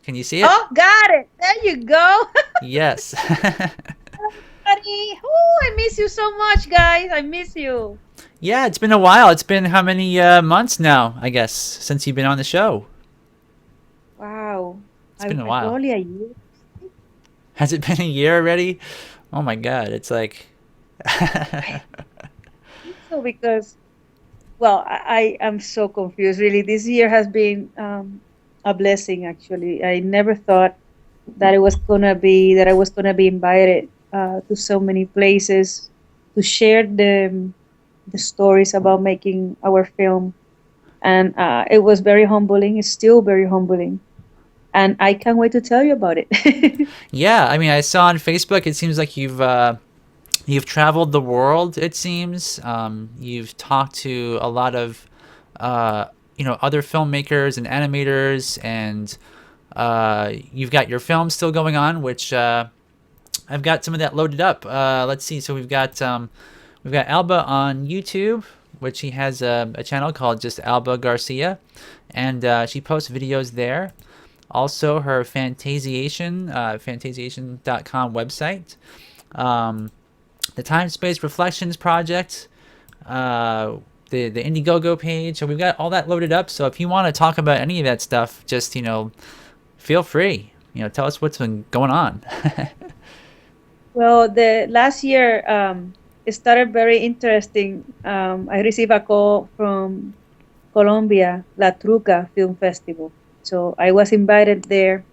Can you see it? Oh, got it. There you go. Yes. Buddy. Oh, I miss you so much, guys. I miss you. Yeah, it's been a while. It's been how many months now, I guess, since you've been on the show? Wow. It's been a I while. probably a year. Has it been a year already? Oh my god, it's like I think so because, well, I am so confused. Really, this year has been a blessing. Actually, I never thought that I was gonna be invited to so many places to share the stories about making our film, and it was very humbling. It's still very humbling, and I can't wait to tell you about it. yeah, I mean, I saw on Facebook it seems like you've traveled the world, it seems. You've talked to a lot of other filmmakers and animators, and you've got your film still going on, which I've got some of that loaded up. Let's see. So we've got Alba on YouTube, which she has a channel called just Alba Garcia, and she posts videos there. Also, her Fantasiation.com website, um, the Time Space Reflections Project, the Indiegogo page. So we've got all that loaded up. So if you want to talk about any of that stuff, just feel free. Tell us what's been going on. Well, the last year it started very interesting. I received a call from Colombia, La Truca Film Festival. So I was invited there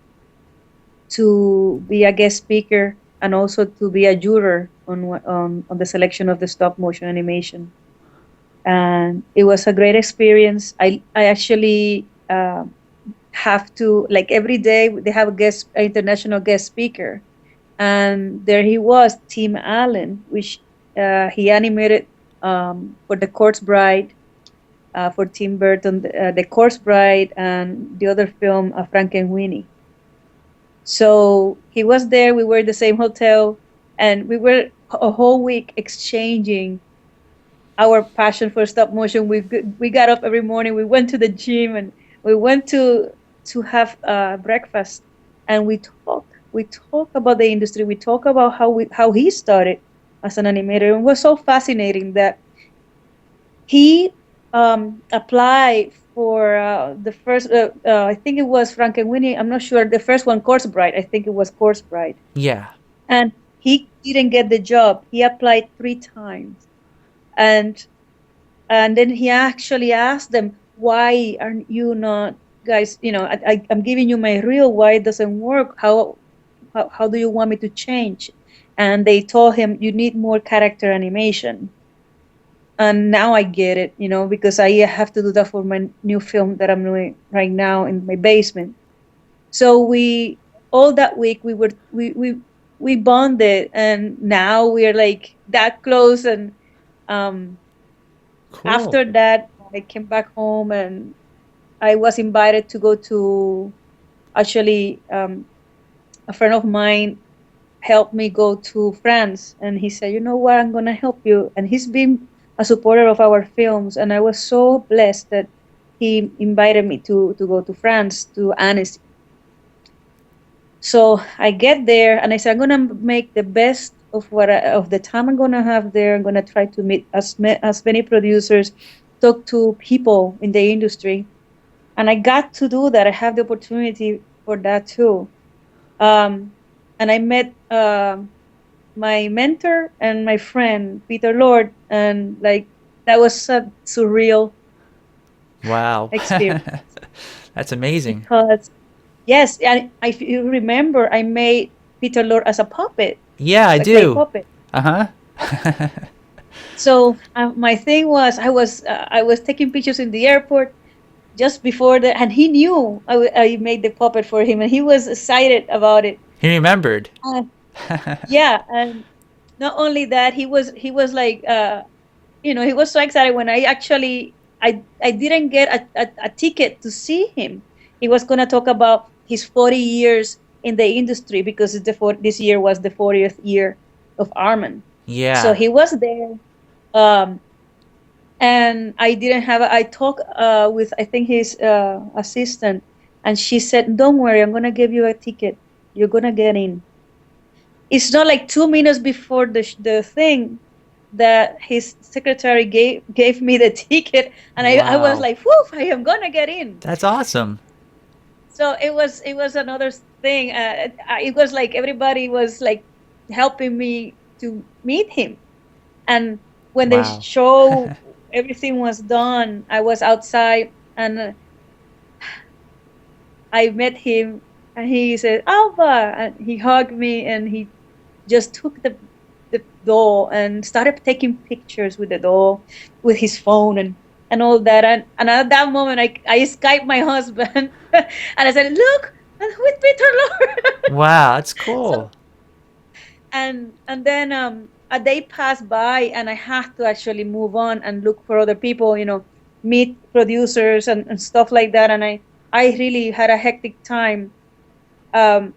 to be a guest speaker and also to be a juror on the selection of the stop motion animation. And it was a great experience. I actually have to, like, every day they have an international guest speaker, and there he was, Tim Allen, which he animated for The Corpse Bride, for Tim Burton, The Corpse Bride, and the other film, Frankenweenie. So he was there. We were in the same hotel, and we were a whole week exchanging our passion for stop motion. We got up every morning. We went to the gym, and we went to have breakfast, and We talk about the industry. We talk about how he started as an animator, and it was so fascinating that he applied for the first. I think it was Frankenweenie. I'm not sure. The first one, Corpse Bride. I think it was Corpse Bride, Yeah. and he didn't get the job. He applied 3 times, and then he actually asked them, "Why aren't you not, guys? I'm giving you my reel. Why it doesn't work? How do you want me to change?" And they told him, "You need more character animation." And now I get it, because I have to do that for my new film that I'm doing right now in my basement. So we all that week we bonded, and now we're like that close. And um Cool. after that, I came back home, and I was invited to go to, actually, a friend of mine helped me go to France, and he said, "You know what? I'm gonna help you." And he's been a supporter of our films, and I was so blessed that he invited me to go to France to Annecy. So I get there, and I said, "I'm gonna make the best of of the time I'm gonna have there. I'm gonna try to meet as many producers, talk to people in the industry," and I got to do that. I have the opportunity for that too. Um, and I met my mentor and my friend Peter Lord, and like that was a surreal Wow. experience That's amazing. because, yes, and if you remember, I made Peter Lord as a puppet, Yeah, I a clay do. puppet. Uh huh. So my thing was, I was taking pictures in the airport just before that, and he knew I made the puppet for him, and he was excited about it. He remembered. Uh, yeah, and not only that, he was like, he was so excited when I didn't get a ticket to see him. He was going to talk about his 40 years in the industry, because this year was the 40th year of Arman. So Yeah. he was there, um, and I didn't have I talked with, I think, his assistant, And she said, "Don't worry, I'm gonna give you a ticket. You're gonna get in." It's not like 2 minutes before the thing that his secretary gave me the ticket, and I was Wow. like, "Whoo! I am gonna get in." That's awesome. So it was another thing. It was like everybody was like helping me to meet him, and when the Wow. show everything was done, I was outside and I met him, and he said, "Alba," and he hugged me, and he just took the doll and started taking pictures with the doll with his phone and all that. And at that moment, I Skyped my husband and I said, "Look, I'm with Peter Lorre." Wow, that's So cool. and then a day passed by, and I had to actually move on and look for other people, meet producers and stuff like that. And I really had a hectic time um,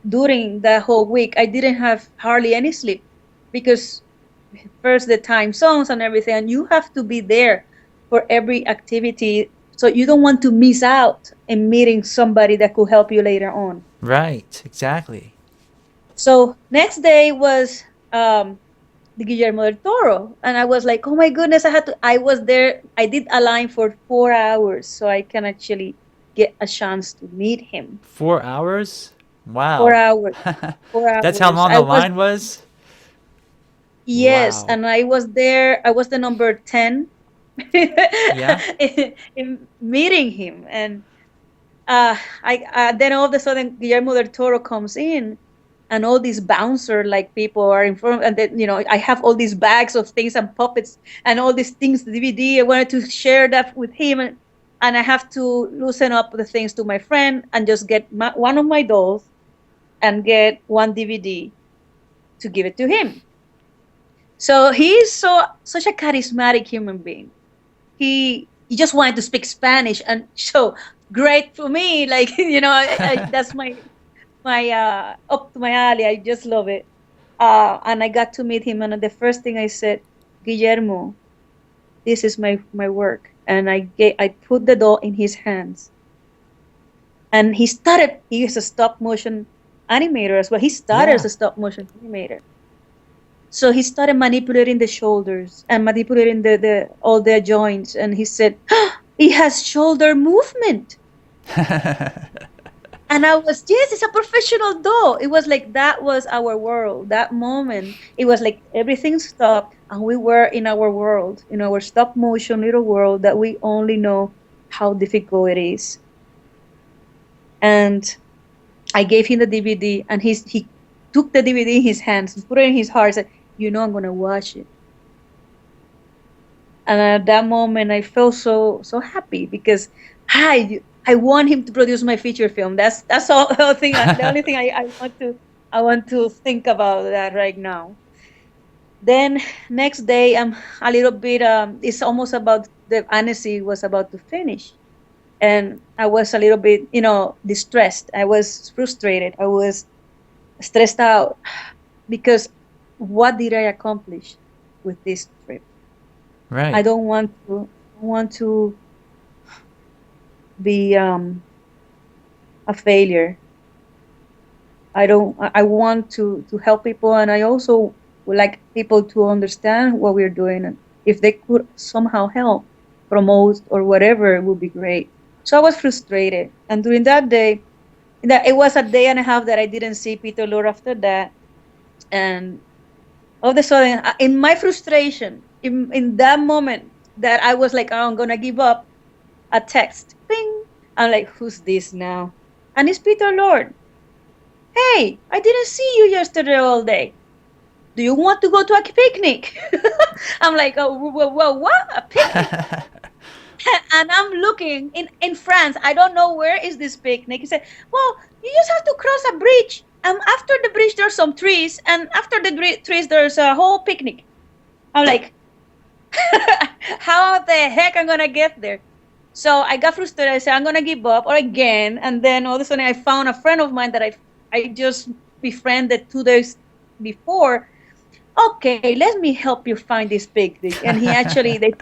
during the whole week. I didn't have hardly any sleep because first the time zones and everything, and you have to be there for every activity. So you don't want to miss out in meeting somebody that could help you later on. Right, exactly. So next day was the Guillermo del Toro. And I was like, oh my goodness, I was there. I did a line for 4 hours so I can actually get a chance to meet him. 4 hours? Four Wow. hours, four That's how hours. long the line was? Yes, Wow. and I was there. I was the number 10 Yeah? in meeting him. And then all of a sudden Guillermo del Toro comes in, and all these bouncer like people are in front, and then I have all these bags of things and puppets and all these things, the DVD. I wanted to share that with him, and I have to loosen up the things to my friend and just get one of my dolls and get one DVD to give it to him. So he's such a charismatic human being. He just wanted to speak Spanish, and so great for me. Like that's my up to my alley. I just love it. And I got to meet him, and the first thing I said, Guillermo, this is my work, and I put the doll in his hands, and he started. He is a stop motion animator as well. He started as Yeah. a stop motion animator. So he started manipulating the shoulders and manipulating the all their joints, and he said, "He has shoulder movement." And I was, yes, it's a professional doll. It was like that was our world. That moment, it was like everything stopped, and we were in our world, in our stop motion little world that we only know how difficult it is. And I gave him the DVD, and he took the DVD in his hands, put it in his heart, said, I'm gonna watch it. And at that moment, I felt so happy because I want him to produce my feature film. That's all the thing. The only thing I want to think about that right now. Then next day, I'm a little bit. It's almost about the annecy was about to finish, and I was a little bit, distressed. I was frustrated. I was stressed out because what did I accomplish with this trip? I Right. don't want to be a failure. I don't. I want to help people, and I also would like people to understand what we're doing, and if they could somehow help, promote or whatever, it would be great. So I was frustrated, and during that day, that it was a day and a half that I didn't see Peter Lorre after that, and all of a sudden, in my frustration, in that moment that I was like, oh, I'm gonna give up, a text, ping. I'm like, who's this now? And it's Peter Lorre. Hey, I didn't see you yesterday all day. Do you want to go to a picnic? I'm like, oh, what? A picnic? And I'm looking in France. I don't know where is this picnic. He said, well, you just have to cross a bridge. After the bridge, there's some trees. And after the trees, there's a whole picnic. I'm like, how the heck I'm going to get there? So I got frustrated. I said, I'm going to give up or again. And then all of a sudden, I found a friend of mine that I just befriended 2 days before. Okay, let me help you find this picnic. And he actually, they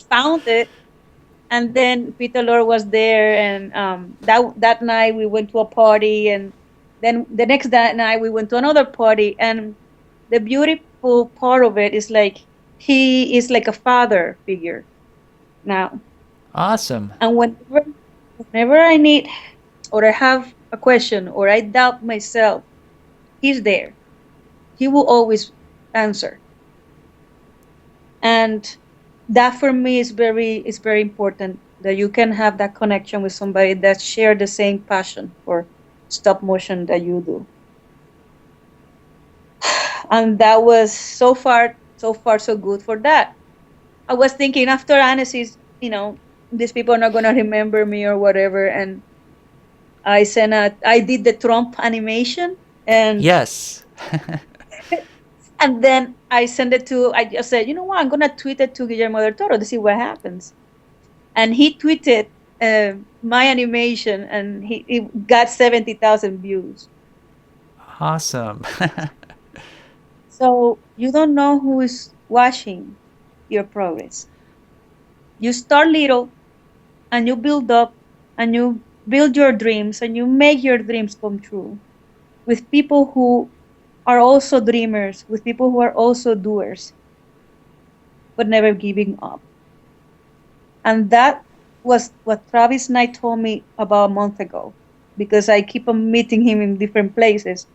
found it. And then Peter Lorre was there, and that night we went to a party, and then the next that night we went to another party. And the beautiful part of it is like he is like a father figure now. Awesome. And whenever I need or I have a question or I doubt myself, he's there. He will always answer. And that for me is very important, that you can have that connection with somebody that share the same passion for stop motion that you do. And that was so far so good for that. I was thinking after Annecy's, these people are not gonna remember me or whatever. And I did the Trump animation, and Yes. then I just said, you know what, I'm gonna tweet it to Guillermo del Toro to see what happens. And he tweeted my animation, and it got 70,000 views. Awesome. So you don't know who is watching your progress. You start little, and you build up, and you build your dreams, and you make your dreams come true with people who are also dreamers, with people who are also doers, but never giving up. And that was what Travis Knight told me about a month ago, because I keep on meeting him in different places.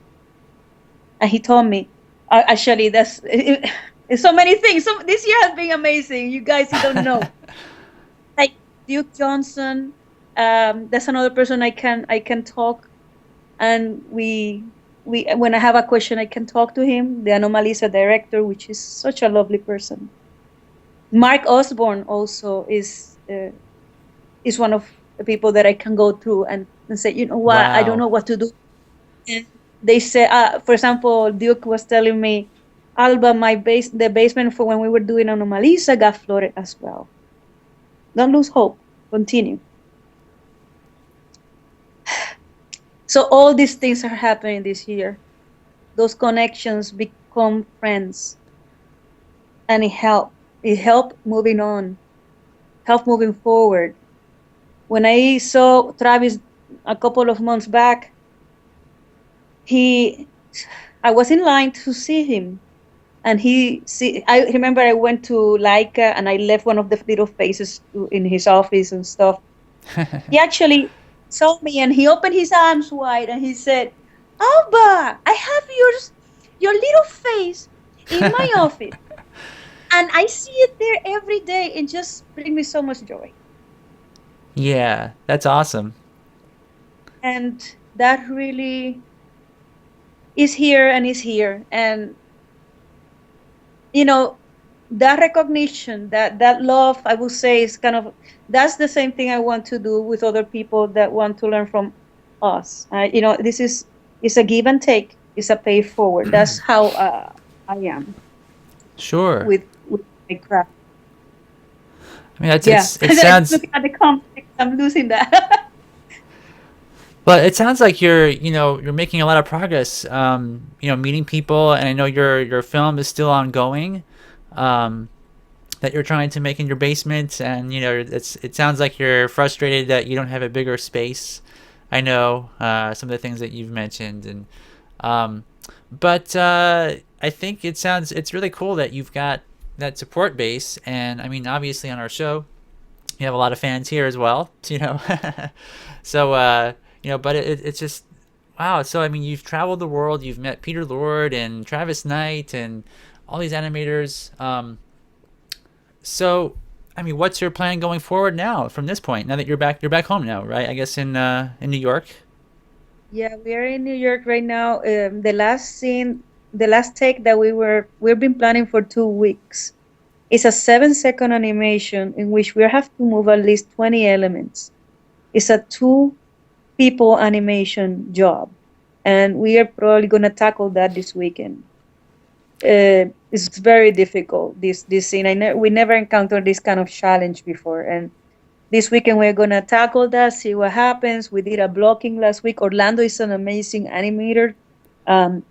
And he told me, actually, it's so many things. So this year has been amazing. You guys, you don't know. Like Duke Johnson, that's another person I can talk, and we when I have a question I can talk to him. The Anomalisa director, which is such a lovely person. Mark Osborne also is one of the people that I can go through and say, you know what, I don't Wow. know what to do. And they say, for example, Duke was telling me, Alba, the basement for when we were doing Anomalisa got flooded as well. Don't lose hope. Continue. So all these things are happening this year. Those connections become friends, and it helped. It helped moving on, helped moving forward. When I saw Travis a couple of months back, he I was in line to see him, and I remember I went to Leica and I left one of the little faces in his office and stuff. He actually saw me, and he opened his arms wide, and he said, Alba, I have your little face in my office, and I see it there every day, and just bring me so much joy. Yeah, that's awesome. And that really is here and is here. And you know that recognition, that love, I will say, is kind of, that's the same thing I want to do with other people that want to learn from us. This is a give and take. It's a pay forward. That's how I am Sure. with my craft. I mean, that's Yeah. it I'm sounds looking at the comments, I'm losing that. but it sounds like you're making a lot of progress. Meeting people, and I know your film is still ongoing. Um, that you're trying to make in your basement, and it sounds like you're frustrated that you don't have a bigger space. I know some of the things that you've mentioned, and um, but I think it's really cool that you've got that support base. And I mean, obviously on our show you have a lot of fans here as well. So but it's just wow. So I mean, you've traveled the world, you've met Peter Lord and Travis Knight and all these animators. So I mean, what's your plan going forward now from this point? Now that you're back home now, right? I guess in New York. Yeah, we are in New York right now. The last take that we've been planning for 2 weeks. It's a 7-second animation in which we have to move at least 20 elements. It's a two people animation job, and we are probably gonna tackle that this weekend. It's very difficult, this scene. We never encountered this kind of challenge before, and this weekend we're gonna tackle that, see what happens. We did a blocking last week. Orlando is an amazing animator, um,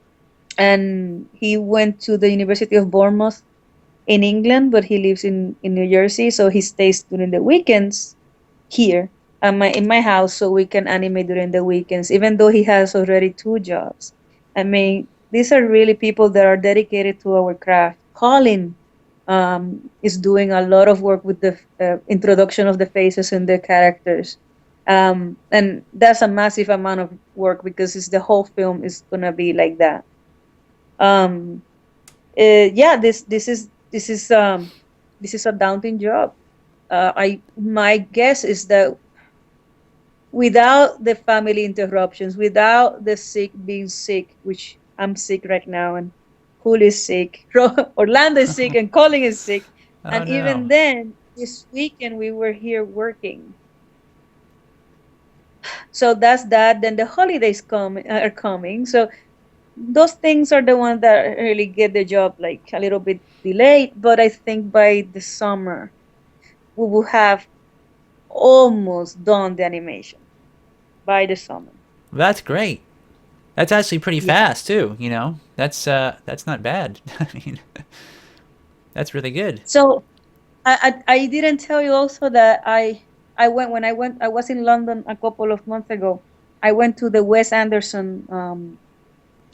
and he went to the University of Bournemouth in England, but he lives in New Jersey, so he stays during the weekends. here in my house so we can animate during the weekends, even though he has already two jobs. I mean, these are really people that are dedicated to our craft. Colin is doing a lot of work with the introduction of the faces and the characters. And that's a massive amount of work because it's the whole film is gonna be like that. Um, yeah, this is a daunting job. I my guess is that without the family interruptions, without the sick being sick, which I'm sick right now, and Cool is sick, Orlando is sick, and Colin is sick, Oh and no. even then, this weekend we were here working. So that's that. Then the holidays are coming. So those things are the ones that really get the job like a little bit delayed. But I think by the summer we will have almost done the animation by the summer. That's great. That's actually pretty Yeah. fast too, you know. That's not bad. I mean, that's really good. So I didn't tell you also that I went when I was in London a couple of months ago. I went to the Wes Anderson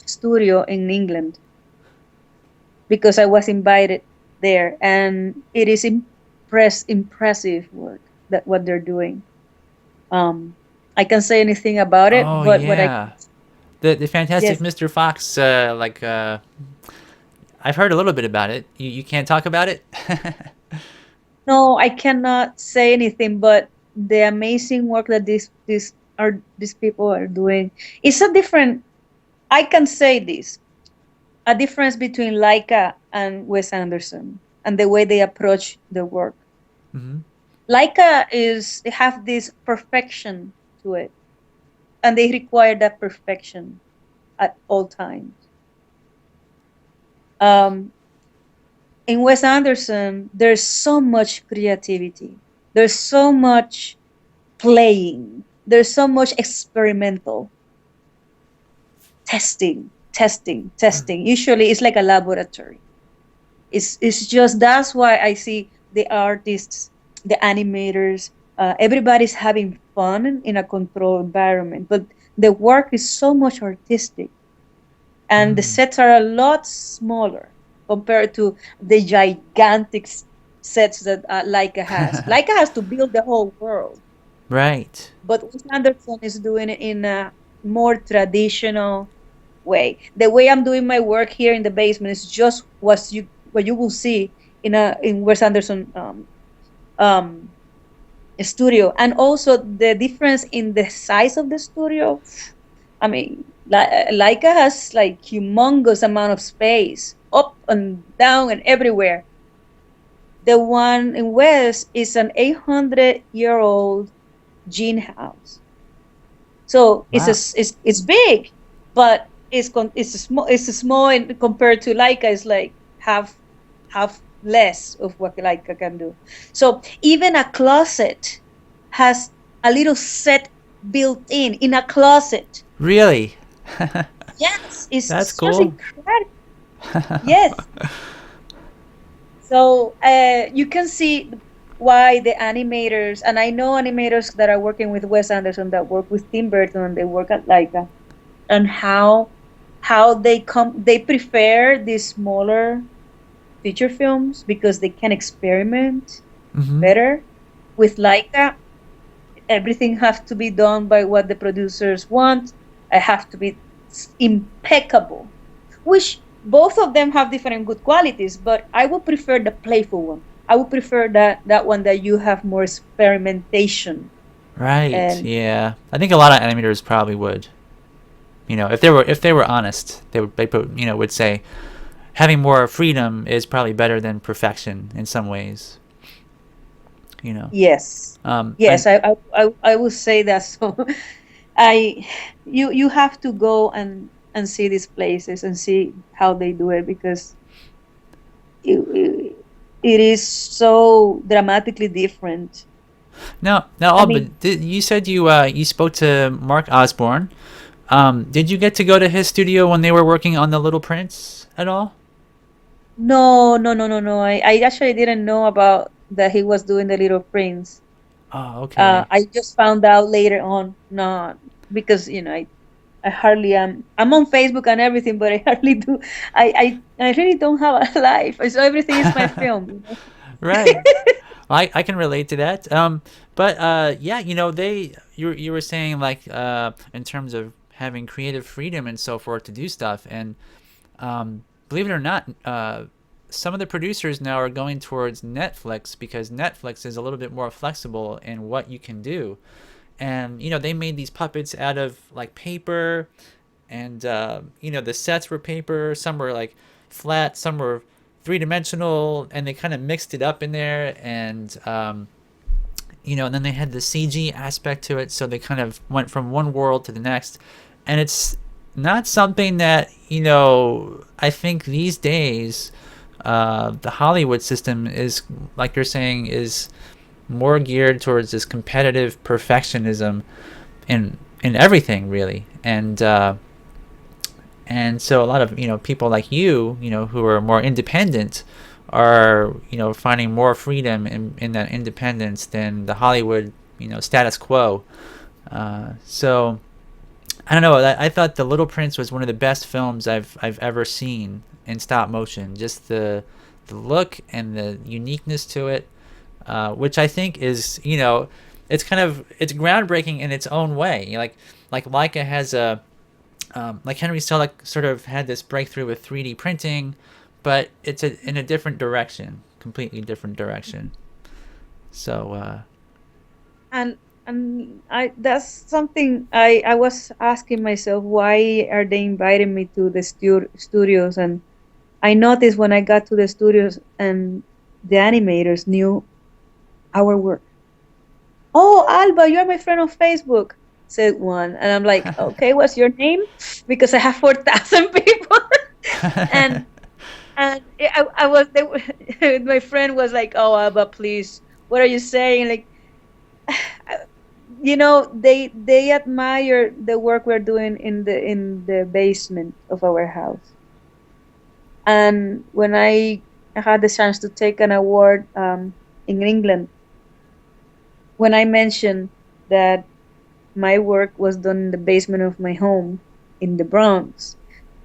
studio in England because I was invited there, and it is impressive work that what they're doing. Um, I can't say anything about it, Oh but what I yeah. The Fantastic yes, Mr. Fox I've heard a little bit about it. You can't talk about it? no, I cannot say anything, but the amazing work that these people are doing. It's a different. I can say this a difference between Laika and Wes Anderson and the way they approach the work. Mhm. Laika is they have this perfection to it, and they require that perfection at all times. Um, in Wes Anderson, there's so much creativity. There's so much playing. There's so much experimental testing. Usually, it's like a laboratory. It's just that's why I see the artists, the animators, everybody's having fun in a controlled environment. But the work is so much artistic, and the Mm. sets are a lot smaller compared to the gigantic sets that Leica has. Leica has to build the whole world, Right. but Wes Anderson is doing it in a more traditional way. The way I'm doing my work here in the basement is just what you will see in Wes Anderson um, studio, and also the difference in the size of the studio. I mean, Leica has like humongous amount of space up and down and everywhere. The one in West is an 800-year-old gin house. So Wow. it's big, but it's a small compared to Leica. It's like half less of what Leica can do. So even a closet has a little set built in a closet. Really? Yes, That's it's just cool. incredible. Yes. So you can see why the animators, and I know animators that are working with Wes Anderson that work with Tim Burton and they work at Leica, and how they prefer these smaller feature films because they can experiment Mhm. better. With Leica, everything has to be done by what the producers want. I have to be impeccable, which both of them have different good qualities, but I would prefer the playful one. I would prefer that one that you have more experimentation. Right. And Yeah. I think a lot of animators probably would. You know, if they were honest, would say having more freedom is probably better than perfection in some ways. You know. yes, And yes, I will say that. So I you have to go and see these places and see how they do it because it is so dramatically different. now, I Alba, mean, you said you spoke to Mark Osborne. Did you get to go to his studio when they were working on The Little Prince at all? no. I actually didn't know about that he was doing the Little Prince. Oh, okay. I just found out later on, not because I hardly am. I'm on Facebook and everything, but I hardly do. I really don't have a life. So everything is my film. Right. I can relate to that. But yeah, you were saying like in terms of having creative freedom and so forth to do stuff, and believe it or not, some of the producers now are going towards Netflix because Netflix is a little bit more flexible in what you can do. And they made these puppets out of like paper, and the sets were paper. Some were like flat, some were three-dimensional, and they kind of mixed it up in there. And and then they had the CG aspect to it, so they kind of went from one world to the next. And it's not something that I think these days the Hollywood system is, like you're saying, is more geared towards this competitive perfectionism in everything really. And so a lot of people like who are more independent are finding more freedom in that independence than the Hollywood status quo. So I don't know. I thought The Little Prince was one of the best films I've ever seen in stop motion. Just the look and the uniqueness to it, which I think is it's groundbreaking in its own way. Like Leica has a like Henry Selick sort of had this breakthrough with 3D printing, but it's in a different direction, completely different direction. So and I that's something I was asking myself, why are they inviting me to the studios? And I noticed when I got to the studios and the animators knew our work. Oh, Alba, you're my friend on Facebook, said one. And I'm like, okay, what's your name? Because I have 4,000 people. and I was they, my friend was like, oh, Alba, please, what are you saying? Like, they admire the work we're doing in the basement of our house. And when I had the chance to take an award in England, when I mentioned that my work was done in the basement of my home in the Bronx,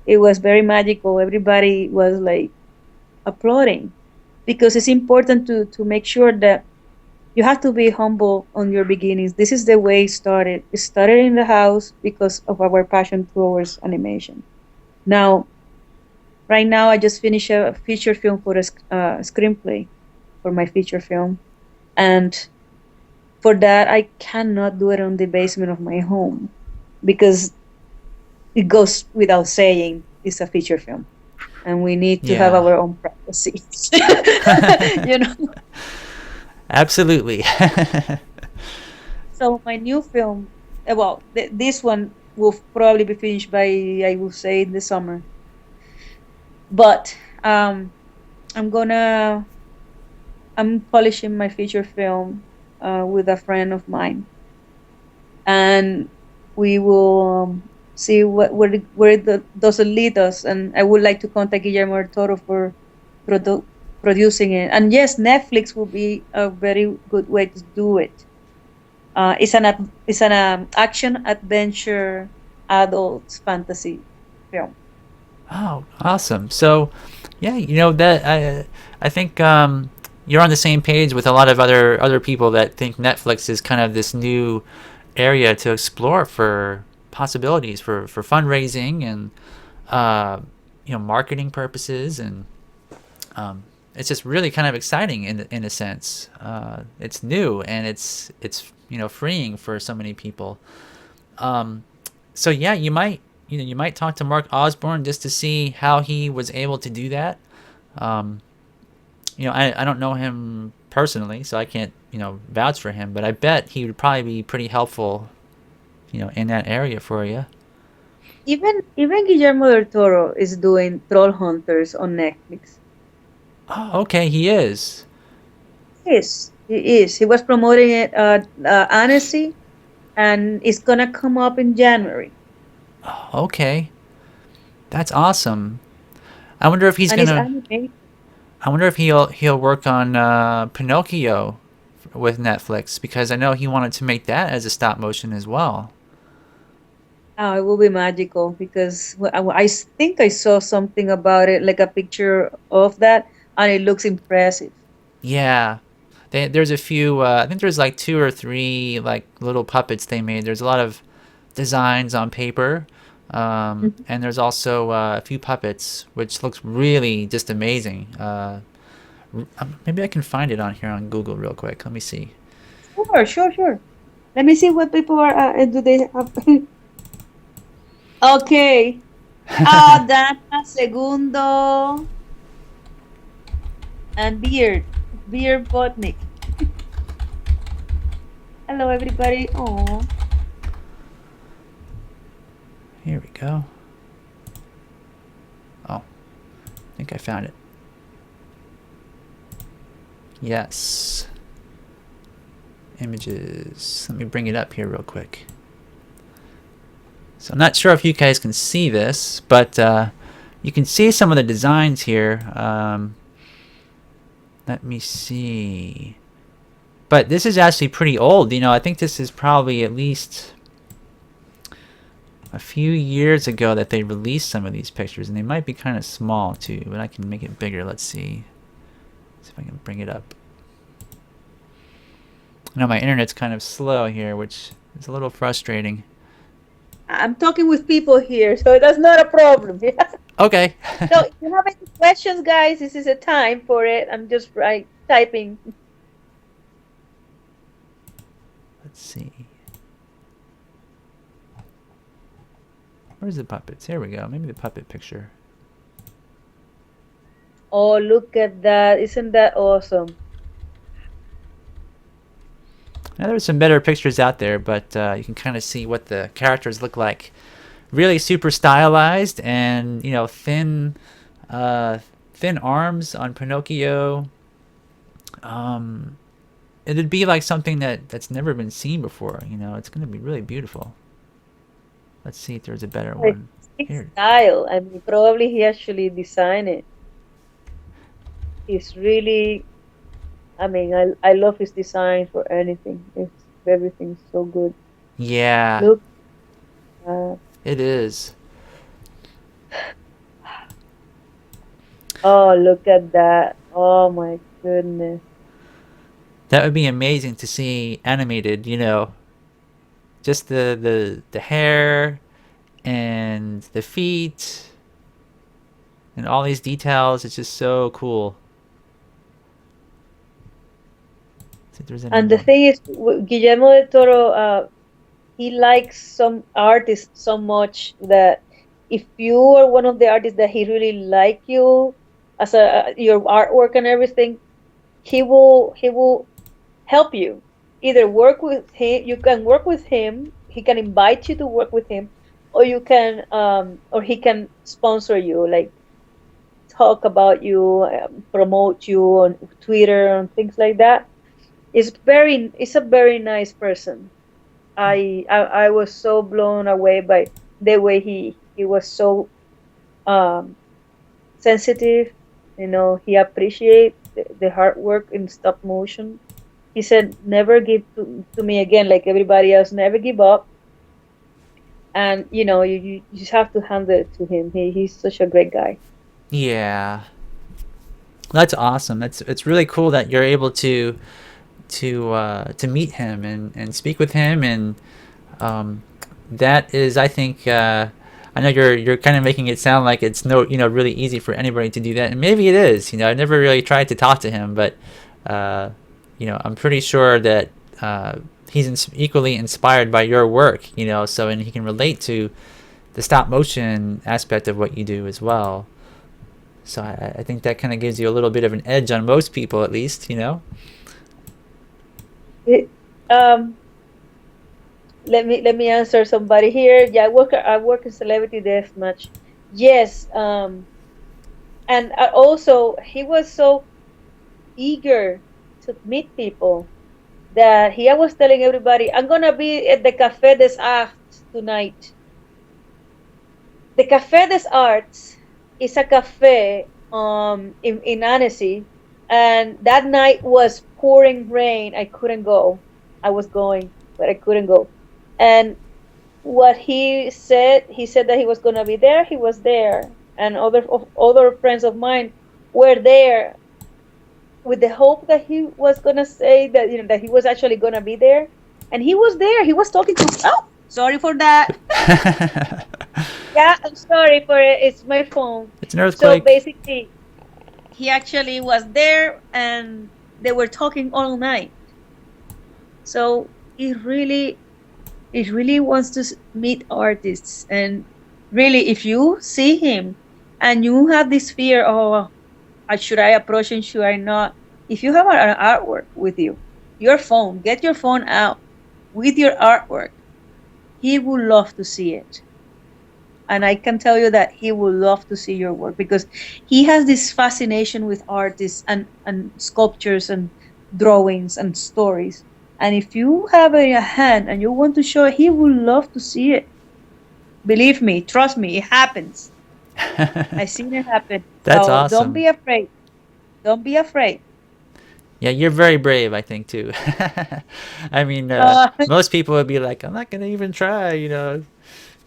it was very magical. Everybody was like applauding, because it's important to make sure that you have to be humble on your beginnings. This is the way it started. It started in the house because of our passion towards animation. Now, right now, I just finished a feature film for a screenplay for my feature film, and for that, I cannot do it on the basement of my home because it goes without saying it's a feature film, and we need to have yeah. our own privacy. you know. Absolutely. So my new film, well, this one will probably be finished by, I will say, in the summer. But I'm gonna I'm polishing my feature film with a friend of mine, and we will see does it lead us. And I would like to contact Guillermo Toro for produ- producing it. And yes, Netflix will be a very good way to do it. It's an action adventure adult fantasy film. Oh, awesome. So, yeah, that I think you're on the same page with a lot of other people that think Netflix is kind of this new area to explore for possibilities for fundraising and marketing purposes, and it's just really kind of exciting in a sense. It's new, and it's freeing for so many people. So yeah, you might talk to Mark Osborne just to see how he was able to do that. Um, I don't know him personally, so I can't vouch for him, but I bet he would probably be pretty helpful in that area for you. Even Guillermo del Toro is doing Troll Hunters on Netflix. Oh, okay, he is. Yes, he is. He was promoting it at Annecy, and it's gonna come up in January. Oh, okay, that's awesome. I wonder if he's And it's gonna. animated. I wonder if he'll work on Pinocchio with Netflix? Because I know he wanted to make that as a stop motion as well. Oh, it will be magical because I think I saw something about it, like a picture of that, and it looks impressive. Yeah, there's a few. I think there's like two or three like little puppets they made. There's a lot of designs on paper, Mhm. and there's also a few puppets, which looks really just amazing. Maybe I can find it on here on Google real quick. Let me see. Sure, sure, sure. Let me see what people are. Do they have? Okay. Ah, Dana Segundo and Beard Botnick. Hello, everybody. Oh, Here we go. Oh, I think I found it. Yes. Images. Let me bring it up here real quick. So I'm not sure if you guys can see this, but you can see some of the designs here. Let me see. But this is actually pretty old. You know, I think this is probably at least a few years ago that they released some of these pictures, and they might be kind of small too, but I can make it bigger. Let's see. See if I can bring it up. I know my internet's kind of slow here, which is a little frustrating. I'm talking with people here, so that's not a problem. Okay. So if you have any questions, guys, this is a time for it. I'm just typing. Let's see. Where's the puppets? Here we go. Maybe the puppet picture. Oh, look at that. Isn't that awesome? Now there's some better pictures out there, but you can kind of see what the characters look like. Really super stylized, and you know, thin arms on Pinocchio. Um, it'd be like something that's never been seen before. You know, it's gonna be really beautiful. Let's see if there's a better Like, one his here. style. I mean, probably he actually designed it. It's really, I mean, I love his design for anything. It's everything's so good. Yeah, Look, uh, it is. oh, look at that. Oh my goodness. That would be amazing to see animated. You know, just the hair and the feet and all these details. It's just so cool. Let's see if there's any And the more. thing is, Guillermo del Toro, he likes some artists so much that if you are one of the artists that he really like you as a your artwork and everything, he will help you. Either work with him, you can work with him, he can invite you to work with him, or you can or he can sponsor you, like talk about you, promote you on Twitter and things like that. It's a very nice person. I was so blown away by the way he was so um sensitive. You know, he appreciated the hard work in stop motion. He said, "Never give to me again, like everybody else. Never give up." And you know, you just have to hand it to him. He's such a great guy. Yeah, that's awesome. It's really cool that you're able to meet him and speak with him, and um, that is, I think. I know you're kind of making it sound like it's no, you know, really easy for anybody to do that, and maybe it is. You know, I never really tried to talk to him, but uh, you know, I'm pretty sure that he's equally inspired by your work. You know, so and he can relate to the stop motion aspect of what you do as well. So I think that kind of gives you a little bit of an edge on most people, at least. You know. It- um, let me answer somebody here. Yeah, I work in celebrity deathmatch. Yes, and also he was so eager to meet people that he was telling everybody, "I'm gonna be at the Café des Arts tonight." The Café des Arts is a cafe in Annecy, and that night was pouring rain. I couldn't go. I was going, but I couldn't go. And what he said that he was gonna be there. He was there, and other friends of mine were there with the hope that he was gonna say that that he was actually gonna be there, and he was there. He was talking to. Oh, sorry for that. Yeah, I'm sorry for it. It's my phone. It's an So earthquake. basically, he actually was there, and they were talking all night. So he really wants to meet artists, and really, if you see him and you have this fear, oh, should I approach him? Should I not? If you have an artwork with you, your phone, get your phone out with your artwork. He would love to see it. And I can tell you that he would love to see your work because he has this fascination with artists and sculptures and drawings and stories. And if you have it in your hand and you want to show it, he would love to see it. Believe me, trust me, it happens. I've seen it happen. That's So don't awesome. be afraid. Don't be afraid. Yeah, you're very brave, I think, too. I mean, Uh, most people would be like, I'm not going to even try,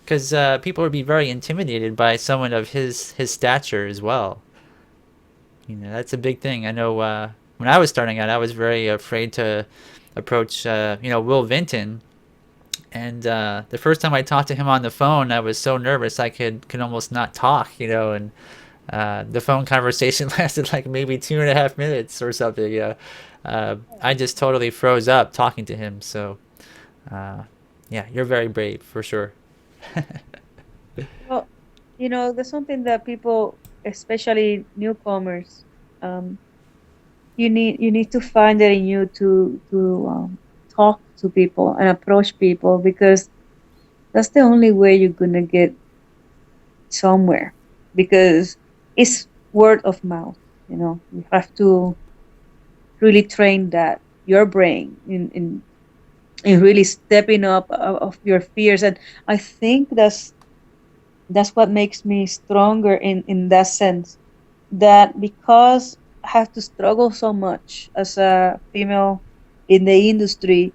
because people would be very intimidated by someone of his stature as well. That's a big thing. I know when I was starting out, I was very afraid to approach, Will Vinton. And the first time I talked to him on the phone, I was so nervous I could almost not talk, and the phone conversation lasted like maybe 2.5 minutes or something. I just totally froze up talking to him. So, yeah, you're very brave for sure. well, there's something that people, especially newcomers, um, you need to find it in you to talk to people and approach people because that's the only way you're gonna get somewhere because it's word of mouth. You have to really train that your brain in really stepping up of your fears, and I think that's what makes me stronger in that sense, that because I have to struggle so much as a female in the industry,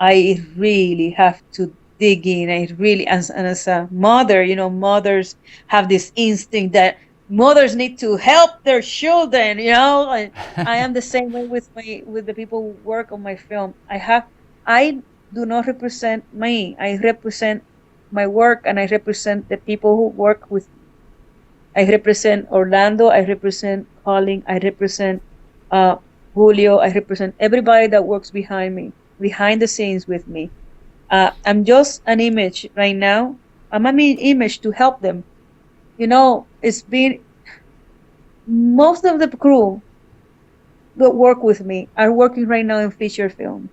I really have to dig in. I really, and as a mother, mothers have this instinct that mothers need to help their children. And I am the same way with the people who work on my film. I do not represent me. I represent my work, and I represent the people who work with me. I represent Orlando. I represent Colin. I represent uh, Julio. I represent everybody that works behind me, behind the scenes with me. I'm just an image right now. I'm an image to help them. It's been most of the crew that work with me are working right now in feature film.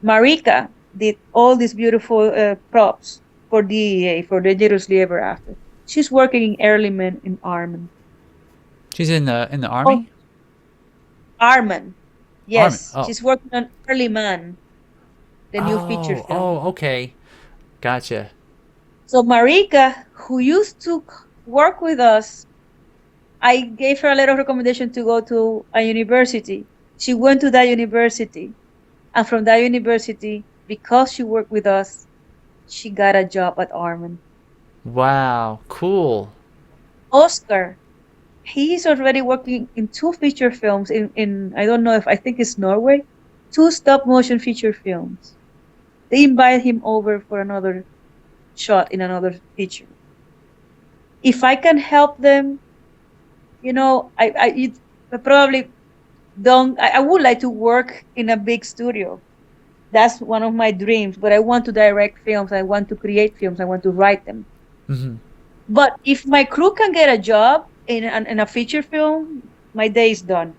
Marika did all these beautiful props for DEA, for Dangerously Ever After. She's working in Earlyman in Armen. She's in the Oh, army. Armen. Army. Yes, Oh. she's working on Early Man, the new feature Oh. film. Oh. Okay. Gotcha. So Marika, who used to work with us, I gave her a letter of recommendation to go to a university. She went to that university, and from that university, because she worked with us, she got a job at Armen. Wow. Cool. Oscar, he's already working in two feature films in I don't know if I think it's Norway, two stop motion feature films. They invite him over for another shot in another feature. If I can help them, I probably don't. I would like to work in a big studio. That's one of my dreams. But I want to direct films. I want to create films. I want to write them. Hmm. But if my crew can get a job in a feature film, my day is done,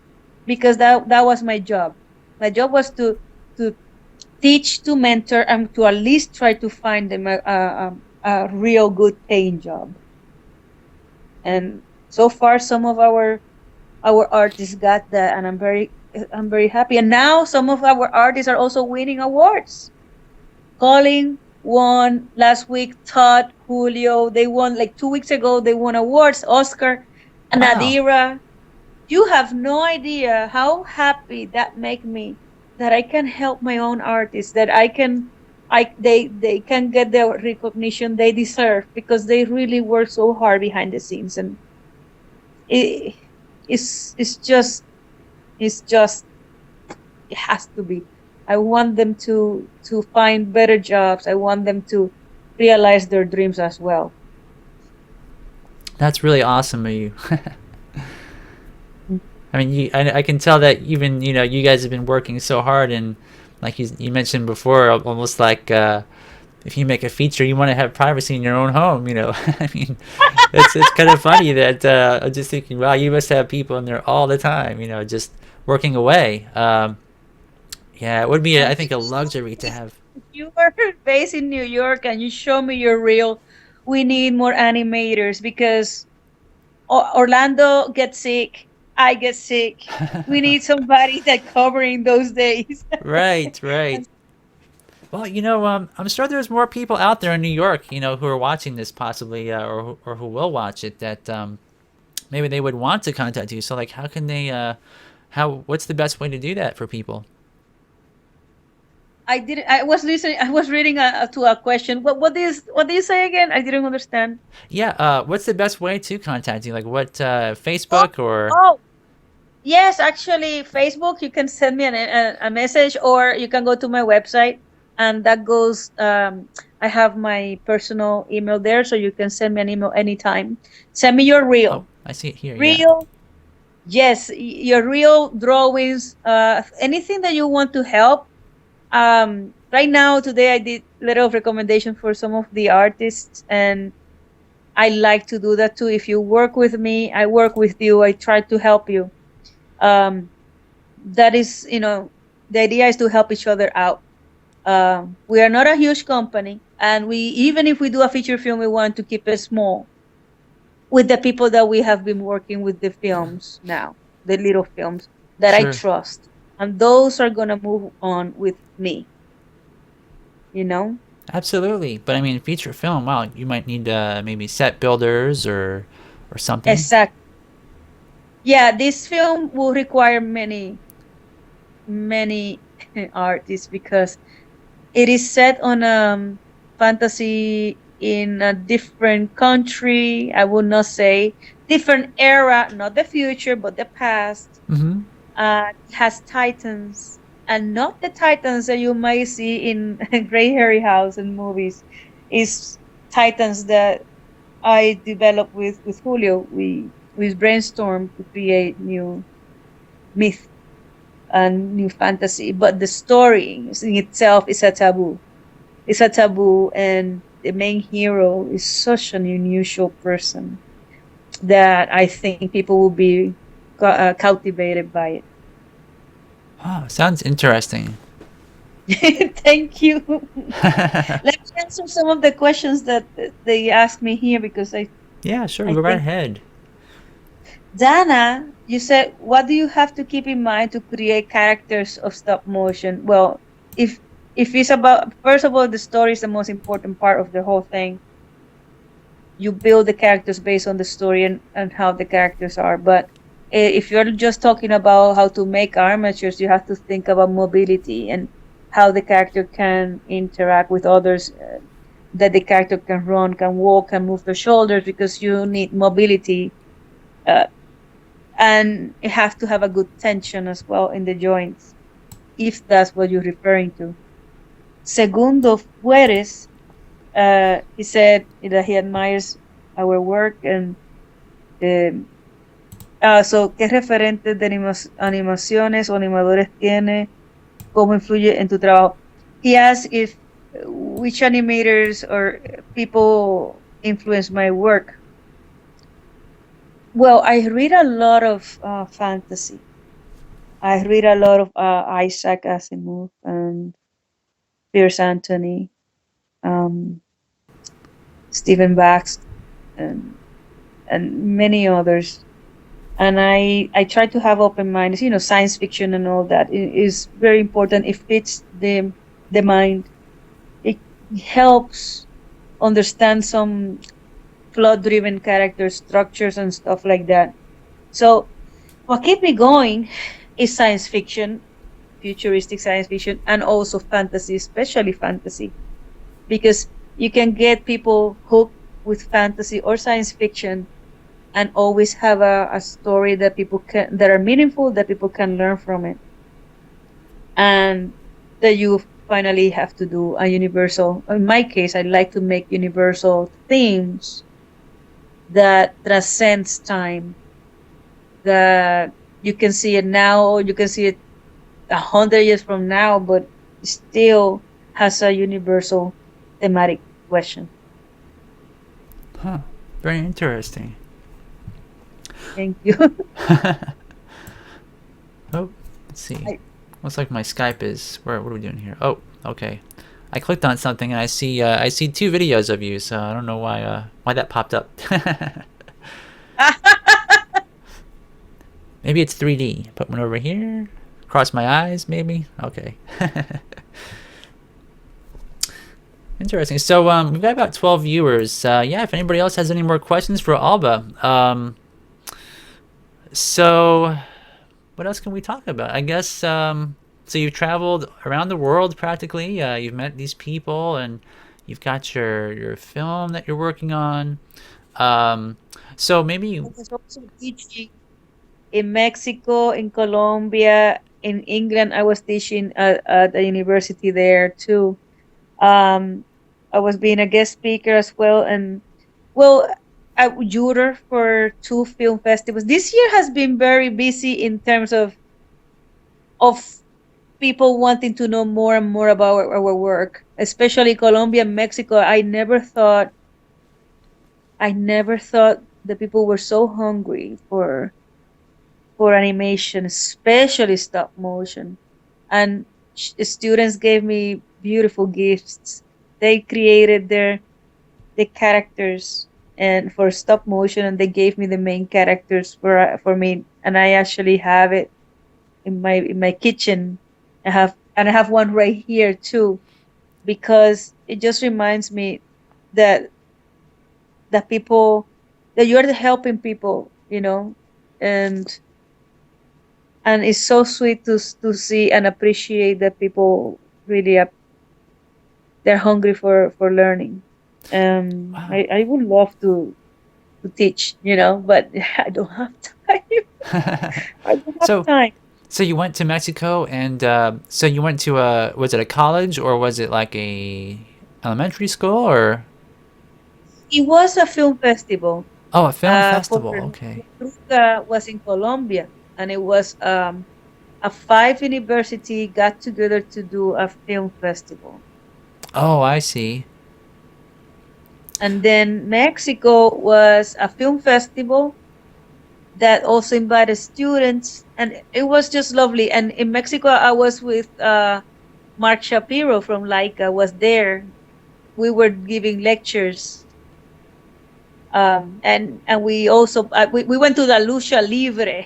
because that was my job. My job was to teach, to mentor, and to at least try to find them a real good paying job. And so far, some of our artists got that, and I'm very happy. And now some of our artists are also winning awards. Colin won last week. Todd, Julio, they won like 2 weeks ago. They won awards. Oscar, and Wow. Nadira. You have no idea how happy that make me. that I can help my own artists, that they can get the recognition they deserve because they really work so hard behind the scenes, and it, it's just it's just it has to be. I want them to find better jobs. I want them to realize their dreams as well. That's really awesome of you. Mm. I mean, I can tell that even you guys have been working so hard, and like you mentioned before, almost like if you make a feature, you want to have privacy in your own home. I mean, it's kind of funny that I'm just thinking, wow, you must have people in there all the time, just working away. Yeah, it would be, And I think, a luxury to have. if you are based in New York and you show me your reel, we need more animators because Orlando gets sick, I get sick. We need somebody that covering those days. Right, right. And Well, I'm sure there's more people out there in New York, who are watching this possibly, or who will watch it that maybe they would want to contact you. So, like, how can they? What's the best way to do that for people? I didn't. I was listening. I was reading to a question. What do you say again? I didn't understand. Yeah, what's the best way to contact you? Like, what Oh, Facebook or? oh, yes, actually, Facebook. You can send me a message, or you can go to my website, and that goes. I have my personal email there, so you can send me an email anytime. Send me your Oh, reel, I see it here. Yeah. reel. Yes, your real drawings. Anything that you want to help. Right now, today, I did letter of recommendation for some of the artists, and I like to do that too. If you work with me, I work with you. I try to help you. Um, that is, the idea is to help each other out. We are not a huge company, and we even if we do a feature film, we want to keep it small with the people that we have been working with the films now, the little films that I Sure. trust, and those are gonna move on with me. You know, Absolutely. But I mean, feature film. Wow, you might need maybe set builders or something. exactly. Yeah, this film will require many artists because it is set on fantasy in a different country. I would not say different era, not the future, but the past. Mm-hmm. It has titans, and not the titans that you might see in Grey Harry House and movies. Is titans that I developed with Julio. We brainstormed to create new myth and new fantasy, but the story in itself is a taboo. It's a taboo, and the main hero is such an unusual person that I think people will be captivated by Oh, sounds interesting. it. Thank you. Let me answer some of the questions that they asked me here because Yeah, sure. I Go right think ahead. Dana, you said, what do you have to keep in mind to create characters of stop motion? Well, if if it's about, first of all, the story is the most important part of the whole thing. You build the characters based on the story and how the characters are. But if you're just talking about how to make armatures, you have to think about mobility and how the character can interact with others. That the character can run, can walk, can move the shoulders because you need mobility. Uh, and it has to have a good tension as well in the joints, if that's what you're referring to. Segundo Fueres, he said that he admires our work and um, so qué referentes de animaciones o animadores tiene, cómo influye en tu trabajo. He asked if which animators or people influence my work. Well, I read a lot of fantasy. I read a lot of Isaac Asimov and Pierce Anthony, um, Stephen Bax, and many others. And I try to have open minds. Science fiction and all that is very important. It fits the mind. It helps understand some plot-driven character structures and stuff like that. So what keep me going is science fiction futuristic science fiction and also fantasy, especially fantasy, because you can get people hooked with fantasy or science fiction and always have a story that people can that are meaningful that people can learn from it, and that you finally have to do a universal. In my case, I like to make universal themes that transcends time, that you can see it now or you can see it 100 years from now, but still has a universal thematic question. Huh. Very interesting. Thank you. Oh, let's see. I, Looks like my Skype is. Where? What are we doing here? Oh, okay. I clicked on something and I see two videos of you, so I don't know why that popped up. Maybe it's 3D. Put one over here. Cross my eyes, maybe. Okay. Interesting. So we've got about 12 viewers. Yeah, if anybody else has any more questions for Alba. So what else can we talk about? I guess so you've traveled around the world practically. You've met these people and you've got your film that you're working on. Um, so maybe I was also teaching in Mexico, in Colombia, in England. I was teaching at a university there too. Um, I was being a guest speaker as well, and well, a juror for two film festivals. This year has been very busy in terms of people wanting to know more and more about our work, especially Colombia and Mexico. I never thought the people were so hungry for animation, especially stop motion. And students gave me beautiful gifts. They created the characters and for stop motion, and they gave me the main characters for me. And I actually have it in my kitchen. I have one right here too, because it just reminds me that that people that you're the helping people, and it's so sweet to see and appreciate that people really they're hungry for learning. wow. I would love to teach, but I don't have time. I don't have So time. so you went to Mexico and so you went to a was it a college or was it like a elementary school or It was a film festival. oh a film For festival? Okay. Truca was in Colombia, and it was a five university got together to do a film festival. Oh, I see. And then Mexico was a film festival that also invited students, and it was just lovely. And in Mexico, I was with Mark Shapiro from Laika was there. We were giving lectures, and we also we went to the Lucha Libre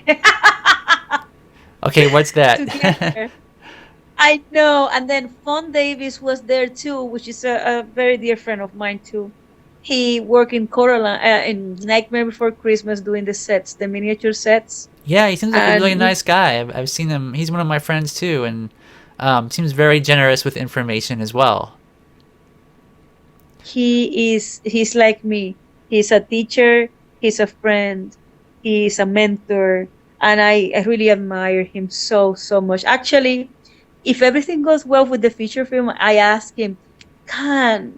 Okay, what's that? together. I know. And then Fon Davis was there too, which is a very dear friend of mine too. He worked in Coraline, in Nightmare Before Christmas, doing the sets, the miniature sets, Yeah, he seems like a really and nice guy. I've seen him. He's one of my friends too, and seems very generous with information as well. he's like me. He's a teacher, he's a friend, he's a mentor, and I really admire him so much. Actually, if everything goes well with the feature film, I ask him, can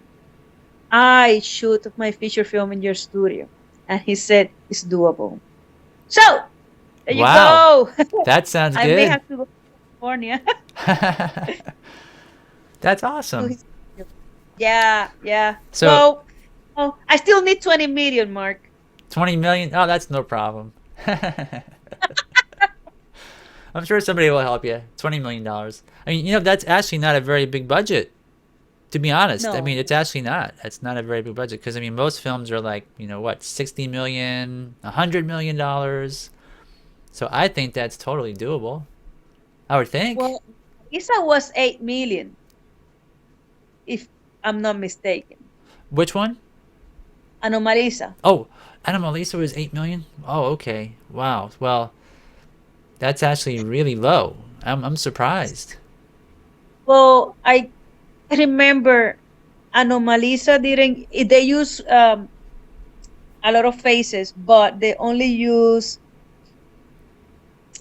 I shoot my feature film in your studio? And he said it's doable. So there you Wow, go. that sounds I may good. have to go to California That's to awesome. his. Yeah, yeah. So Well, oh, I still need 20 million, Mark. 20 million. Oh, that's no problem. I'm sure somebody will help you. $20 million. I mean, that's actually not a very big budget. To be honest, I mean, No. it's actually not. It's not a very big budget because I mean, most films are like, what, 60 million, $100 million. So I think that's totally doable. I would think. Well, Lisa was 8 million, if I'm not mistaken. Which one? Anomalisa. Oh, Anomalisa was 8 million. Oh, okay. Wow. Well, that's actually really low. I'm surprised. Well, I remember Anomalisa didn't. They use a lot of faces, but they only use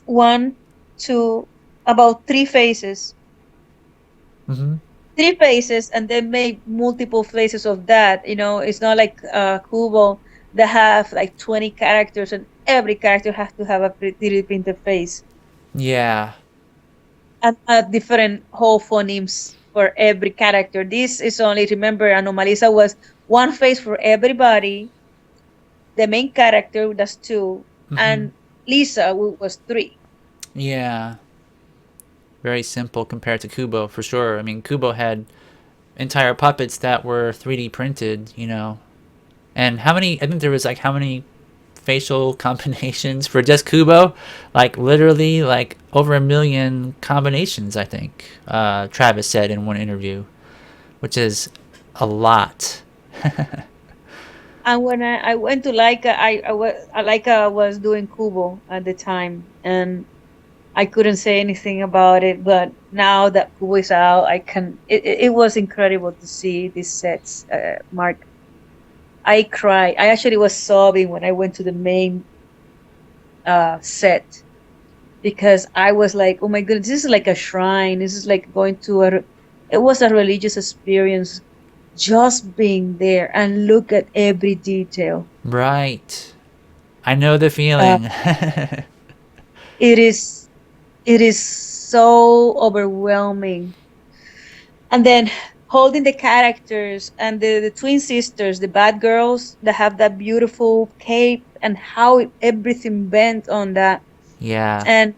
one, two, about Hmm. three faces, and then make multiple faces of that. It's not like Kubo that have like 20 characters, and every character has to have a 3D printed face Yeah. and different whole phonemes for every character. This is only, remember, Anomalisa was one face for everybody. The main character, that's two, Hmm. and Lisa was three. Yeah. Very simple compared to Kubo for sure. I mean, Kubo had entire puppets that were 3D printed, you know. And how many? I think there was like how many facial combinations for just Kubo? Like literally, like over 1 million combinations. I think Travis said in one interview, which is a lot. And when I went to Laika, Laika was doing Kubo at the time, and I couldn't say anything about it. But now that Kubo is out, I can. It was incredible to see these sets, Mark. I cried. I actually was sobbing when I went to the main set, because I was like, "Oh my goodness, this is like a shrine. This is like going to a." It was a religious experience, just being there and look at every detail. Right. I know the Uh, feeling. it is it is so overwhelming. And then holding the characters and the twin sisters, the bad girls that have that beautiful cape, and how everything bent on that. Yeah. And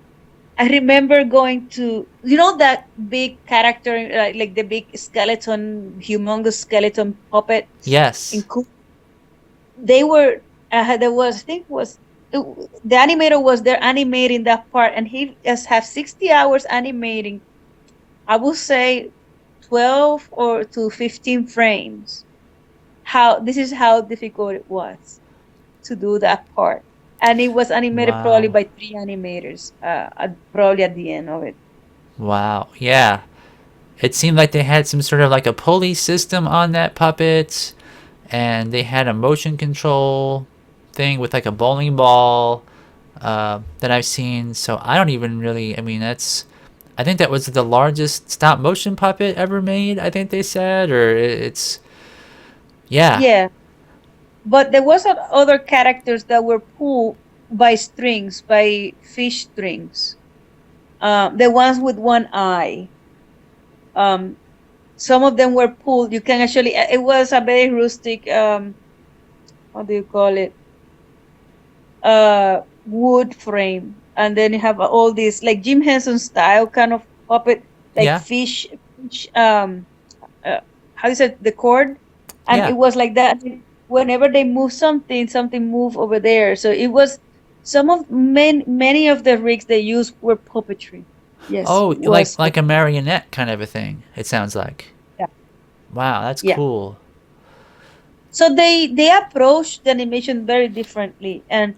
I remember going to, that big character, like the big skeleton, humongous skeleton puppet in Yes. they were there was, I think, the animator was there animating that part, and he just have 60 hours animating. I would say 12 or to 15 frames. How This is how difficult it was to do that part, and it was animated probably Wow. by three animators, probably at the end of it. Wow. Yeah. It seemed like they had some sort of like a pulley system on that puppet, and they had a motion control thing with like a bowling ball that I've seen. So I don't even really. I mean, I think that was the largest stop motion puppet ever made. I think they said, or it's yeah, Yeah, but there was other characters that were pulled by strings, by fish strings. The ones with one eye. Um, some of them were pulled. You can actually. It was a very rustic. How do you call it? Wood frame, and then you have all these like Jim Henson style kind of puppet, like yeah, fish. Uh, how is it, the cord? And it yeah. was like that. Whenever they move something, something move over there. So it was many of the rigs they used were puppetry. Yes, Oh, it like was. like a marionette kind of a thing. It sounds like. Yeah, Wow, that's yeah. cool. So they approach the animation very differently, and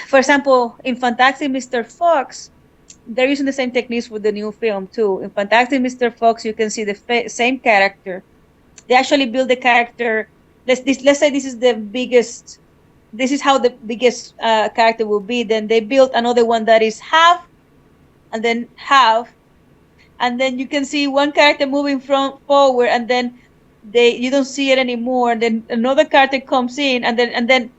for example, in Fantastic Mr. Fox, they're using the same techniques with the new film too. In Fantastic Mr. Fox, you can see the same character. They actually build the character. Let's say this is the biggest. This is how the biggest character will be. Then they built another one that is half, and then half, and then you can see one character moving from forward, and then you don't see it anymore. Then another character comes in, and then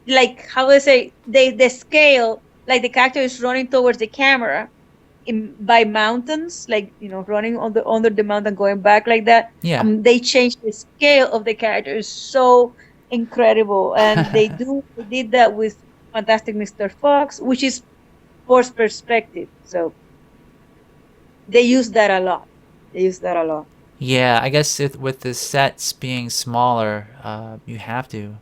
like, how do I say, the scale, like the character is running towards the camera by mountains, like, running on the under the mountain, going back like that. Yeah. They changed the scale of the character. Is so incredible, and they did that with Fantastic Mr. Fox, which is forced perspective. So they use that a lot. They use that a lot. Yeah, I guess with the sets being smaller, you have to.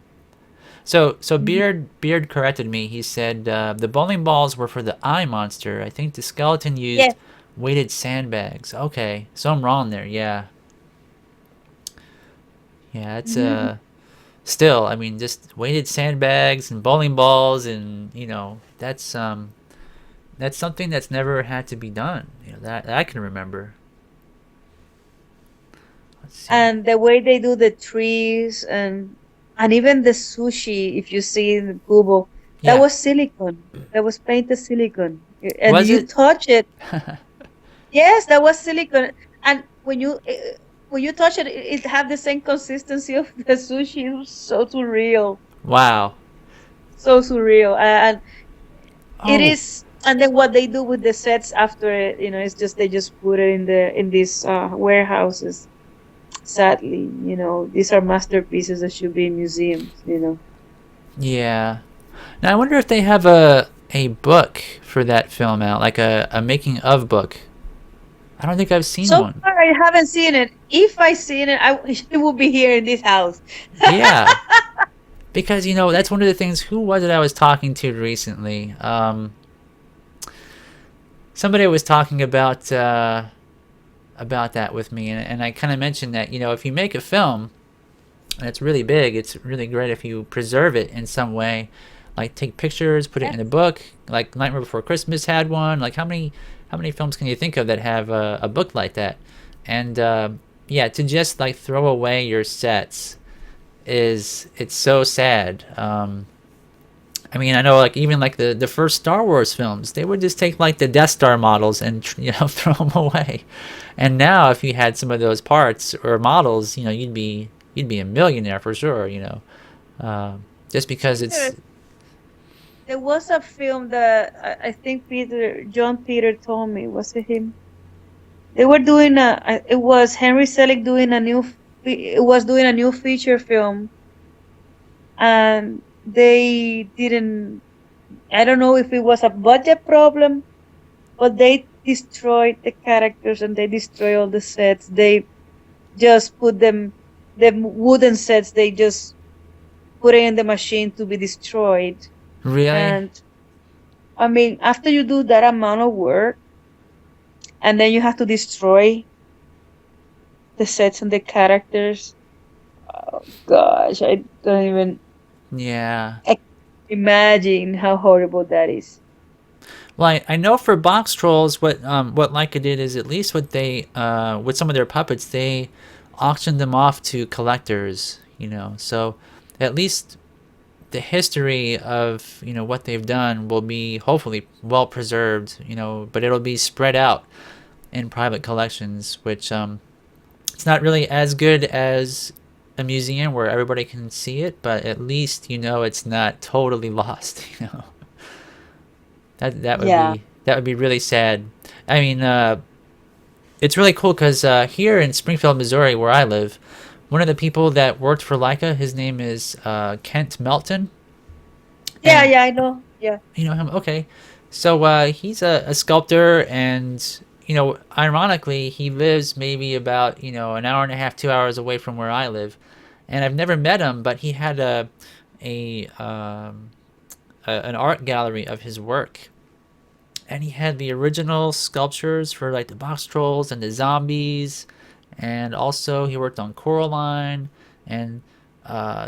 So Mhm. Beard corrected me. He said the bowling balls were for the eye monster. I think the skeleton Yes. used weighted sandbags. Okay, so I'm wrong there. Yeah, yeah. It's Mhm. still. I mean, just weighted sandbags and bowling balls, and that's That's something that's never had to be done. That I can remember. Let's see. And the way they do the trees and even the sushi, if you see in Google, that Yeah. was silicone. That was painted silicone. And Was you it? touch it. Yes, that was silicone. And when you touch it, it had the same consistency of the sushi. It was so surreal, Wow. so surreal. And it Oh, is. And then what they do with the sets after it, it's just they just put it in these warehouses. Sadly, these are masterpieces that should be in museums. yeah. Now I wonder if they have a book for that film out, like a making of book. I don't think I've seen So one. far, I haven't seen it. If I seen it, it will be here in this house. Yeah, because that's one of the things. Who was it I was talking to recently? Somebody was talking about that with me, and I kind of mentioned that if you make a film and it's really big, it's really great if you preserve it in some way, like take pictures, put it in a Yes. book. Like Nightmare Before Christmas had one. Like how many films can you think of that have a book like that? And yeah, to just like throw away your sets it's so sad. I mean, I know like even like the first Star Wars films, they would just take like the Death Star models and throw them away. And now, if you had some of those parts or models, you'd be a millionaire for sure. Just because it's There was a film that I think John Peter told me, was it him? They were doing it was Henry Selick doing it was doing a new feature film, and they didn't, I don't know if it was a budget problem, but they destroyed the characters and they destroyed all the sets. They just put the wooden sets, they just put it in the machine to be destroyed. really, And I mean, after you do that amount of work and then you have to destroy the sets and the characters, oh gosh, I don't even yeah. I imagine how horrible that is. Well, I know for Box Trolls, what Leica did is at least what they with some of their puppets, they auctioned them off to collectors. So at least the history of what they've done will be hopefully well preserved. But it'll be spread out in private collections, which it's not really as good as a museum where everybody can see it, but at least it's not totally lost. Yeah. That would be really sad. I mean, it's really cool because here in Springfield, Missouri, where I live, one of the people that worked for Leica, his name is Kent Melton, Yeah, and yeah, I know. Yeah. you know him. Okay, so he's a sculptor, and ironically, he lives maybe about an hour and a half, 2 hours away from where I live, and I've never met him, but he had a, um, an art gallery of his work, and he had the original sculptures for like the box trolls and the zombies, and also he worked on Coraline and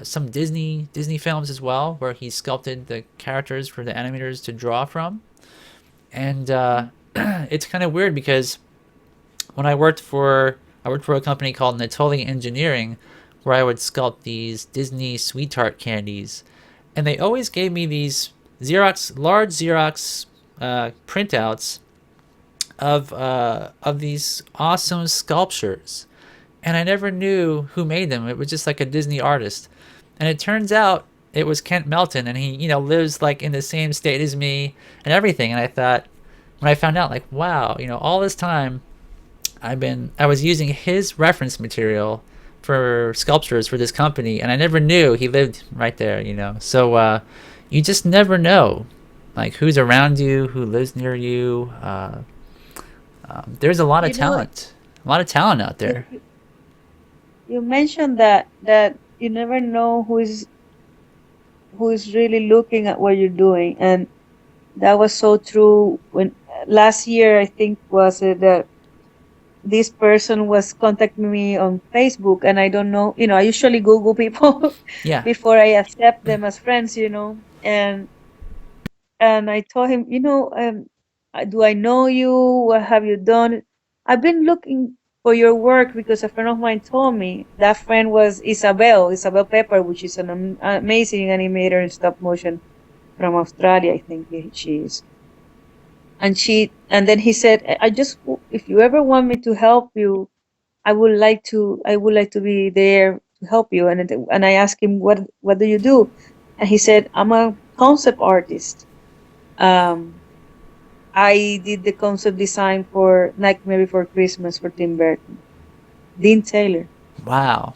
some Disney films as well, where he sculpted the characters for the animators to draw from. And it's kind of weird because when I worked for a company called Natoli Engineering, where I would sculpt these Disney sweet tart candies, and they always gave me these large Xerox printouts of these awesome sculptures, and I never knew who made them. It was just like a Disney artist, and it turns out it was Kent Melton, and he lives like in the same state as me and everything. And I thought when I found out, like, wow, all this time I was using his reference material for sculptures for this company, and I never knew he lived right there. So you just never know, like who's around you, who lives near you. There's You know, a lot of talent out you, there. you mentioned that you never know who is really looking at what you're doing, and that was so true when last year I think was it that this person was contacting me on Facebook, and I don't know, I usually Google people Yeah, before I accept them as friends, and I told him, Do I know you? What have you done? I've been looking for your work because a friend of mine told me that friend was Isabel Pepper, which is an amazing animator in stop motion from Australia, I think she is. And then he said, I just, if you ever want me to help you, I would like to be there to help you. And I asked him, what do you do? And he said, I'm a concept artist. Um, I did the concept design for Nightmare Before Christmas for Tim Burton, Dean Taylor. Wow.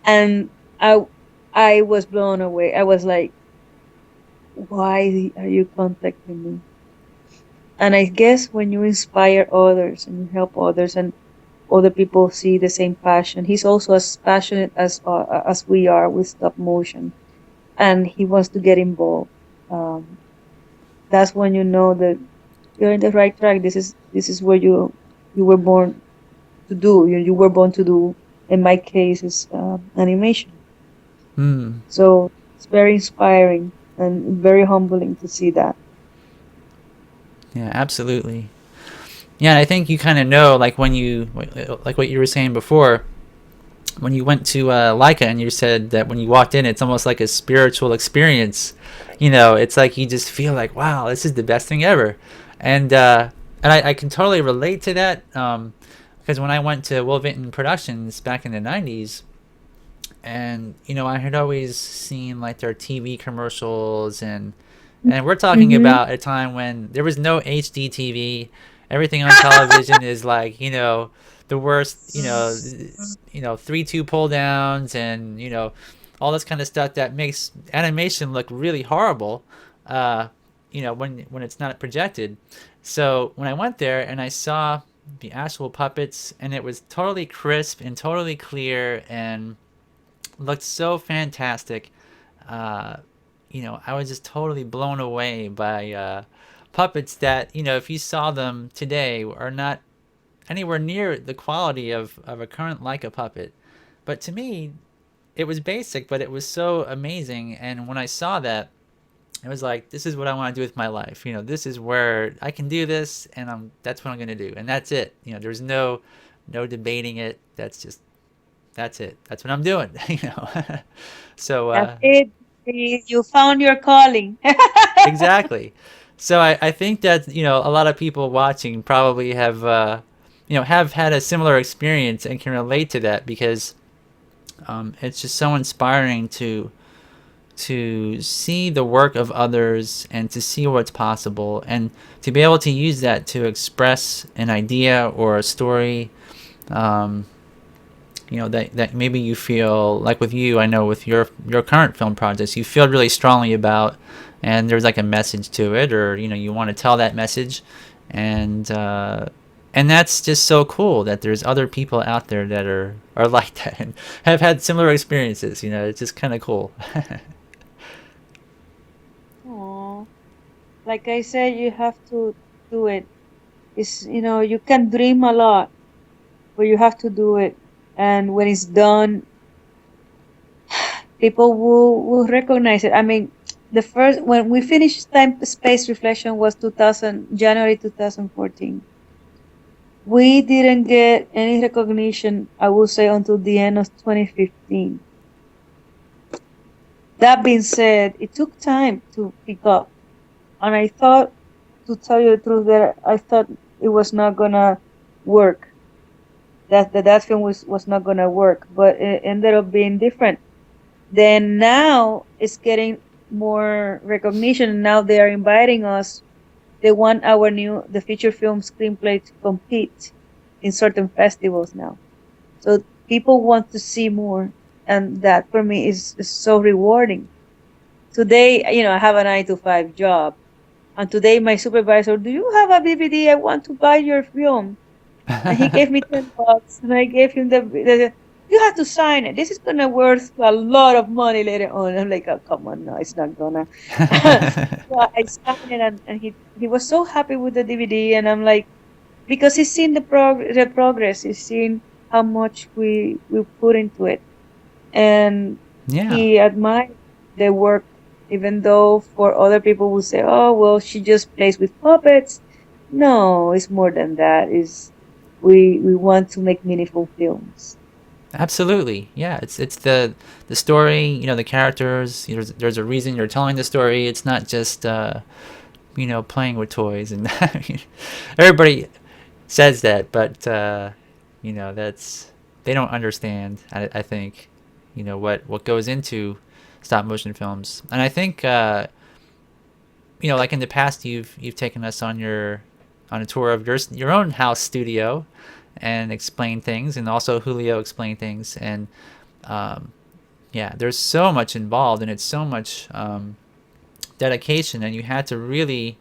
And I, I was blown away. I was like, why are you contacting me? And I guess when you inspire others and you help others and other people see the same passion, he's also as passionate as we are with stop motion, and he wants to get involved. Um, that's when you know that you're in the right track. This is what you were born to do. You were born to do. In my case, is animation. Hmm. So it's very inspiring and very humbling to see that. Yeah, absolutely. Yeah, and I think you kind of know, like when you, like what you were saying before, when you went to Leica and you said that when you walked in, it's almost like a spiritual experience. It's like you just feel like, wow, this is the best thing ever, and I can totally relate to that. Because when I went to Will Vinton Productions back in the '90s, and I had always seen like their TV commercials, and we're talking Mm-hmm. about a time when there was no HD TV. Everything on television is like the worst, 3:2 pull downs, and all this kind of stuff that makes animation look really horrible. When it's not projected. So when I went there and I saw the actual puppets, and it was totally crisp and totally clear and looked so fantastic. Uh, I was just totally blown away by puppets that, if you saw them today, are not anywhere near the quality of a current Leica puppet. But to me, it was basic, but it was so amazing. And when I saw that, it was like, this is what I want to do with my life. This is where I can do this, and that's what I'm gonna do, and that's it. There's no debating it. That's it. That's what I'm doing. So That's it. You found your calling. exactly. So I think that a lot of people watching probably have had a similar experience and can relate to that, because it's just so inspiring to see the work of others and to see what's possible, and to be able to use that to express an idea or a story, um, that maybe you feel like, with you, I know with your current film projects, you feel really strongly about, and there's like a message to it, or you want to tell that message, and and that's just so cool that there's other people out there that are like that and have had similar experiences. It's just kind of cool. Aw. Like I said, you have to do it. You can dream a lot, but you have to do it. And when it's done, people will recognize it. I mean, the first when we finished time space reflection was 2000 January 2014. We didn't get any recognition, I would say, until the end of 2015. That being said, it took time to pick up, and I thought, to tell you the truth, that I thought it was not gonna work. That film was not gonna work, but it ended up being different. Then now it's getting more recognition. Now they are inviting us. They want the feature film screenplay to compete in certain festivals now. So people want to see more, and that for me is so rewarding. Today, I have a 9 to 5 job, and today my supervisor, do you have a DVD? I want to buy your film. And he gave me $10, and I gave him you have to sign it. This is gonna worth a lot of money later on. I'm like, oh, come on, no, it's not gonna. So I signed it, and he was so happy with the DVD, and I'm like, because he's seen the progress, he's seen how much we put into it, and Yeah. he admired the work, even though for other people will say, oh well, she just plays with puppets. No, it's more than that. Is we want to make meaningful films. Absolutely, yeah. It's the story, the characters. There's a reason you're telling the story. It's not just playing with toys, and everybody says that, but that's they don't understand. I think what goes into stop motion films, and I think like in the past, you've taken us on a tour of your own house studio, and explained things, and also Julio explained things, and um, yeah, there's so much involved, and it's so much dedication, and you had to really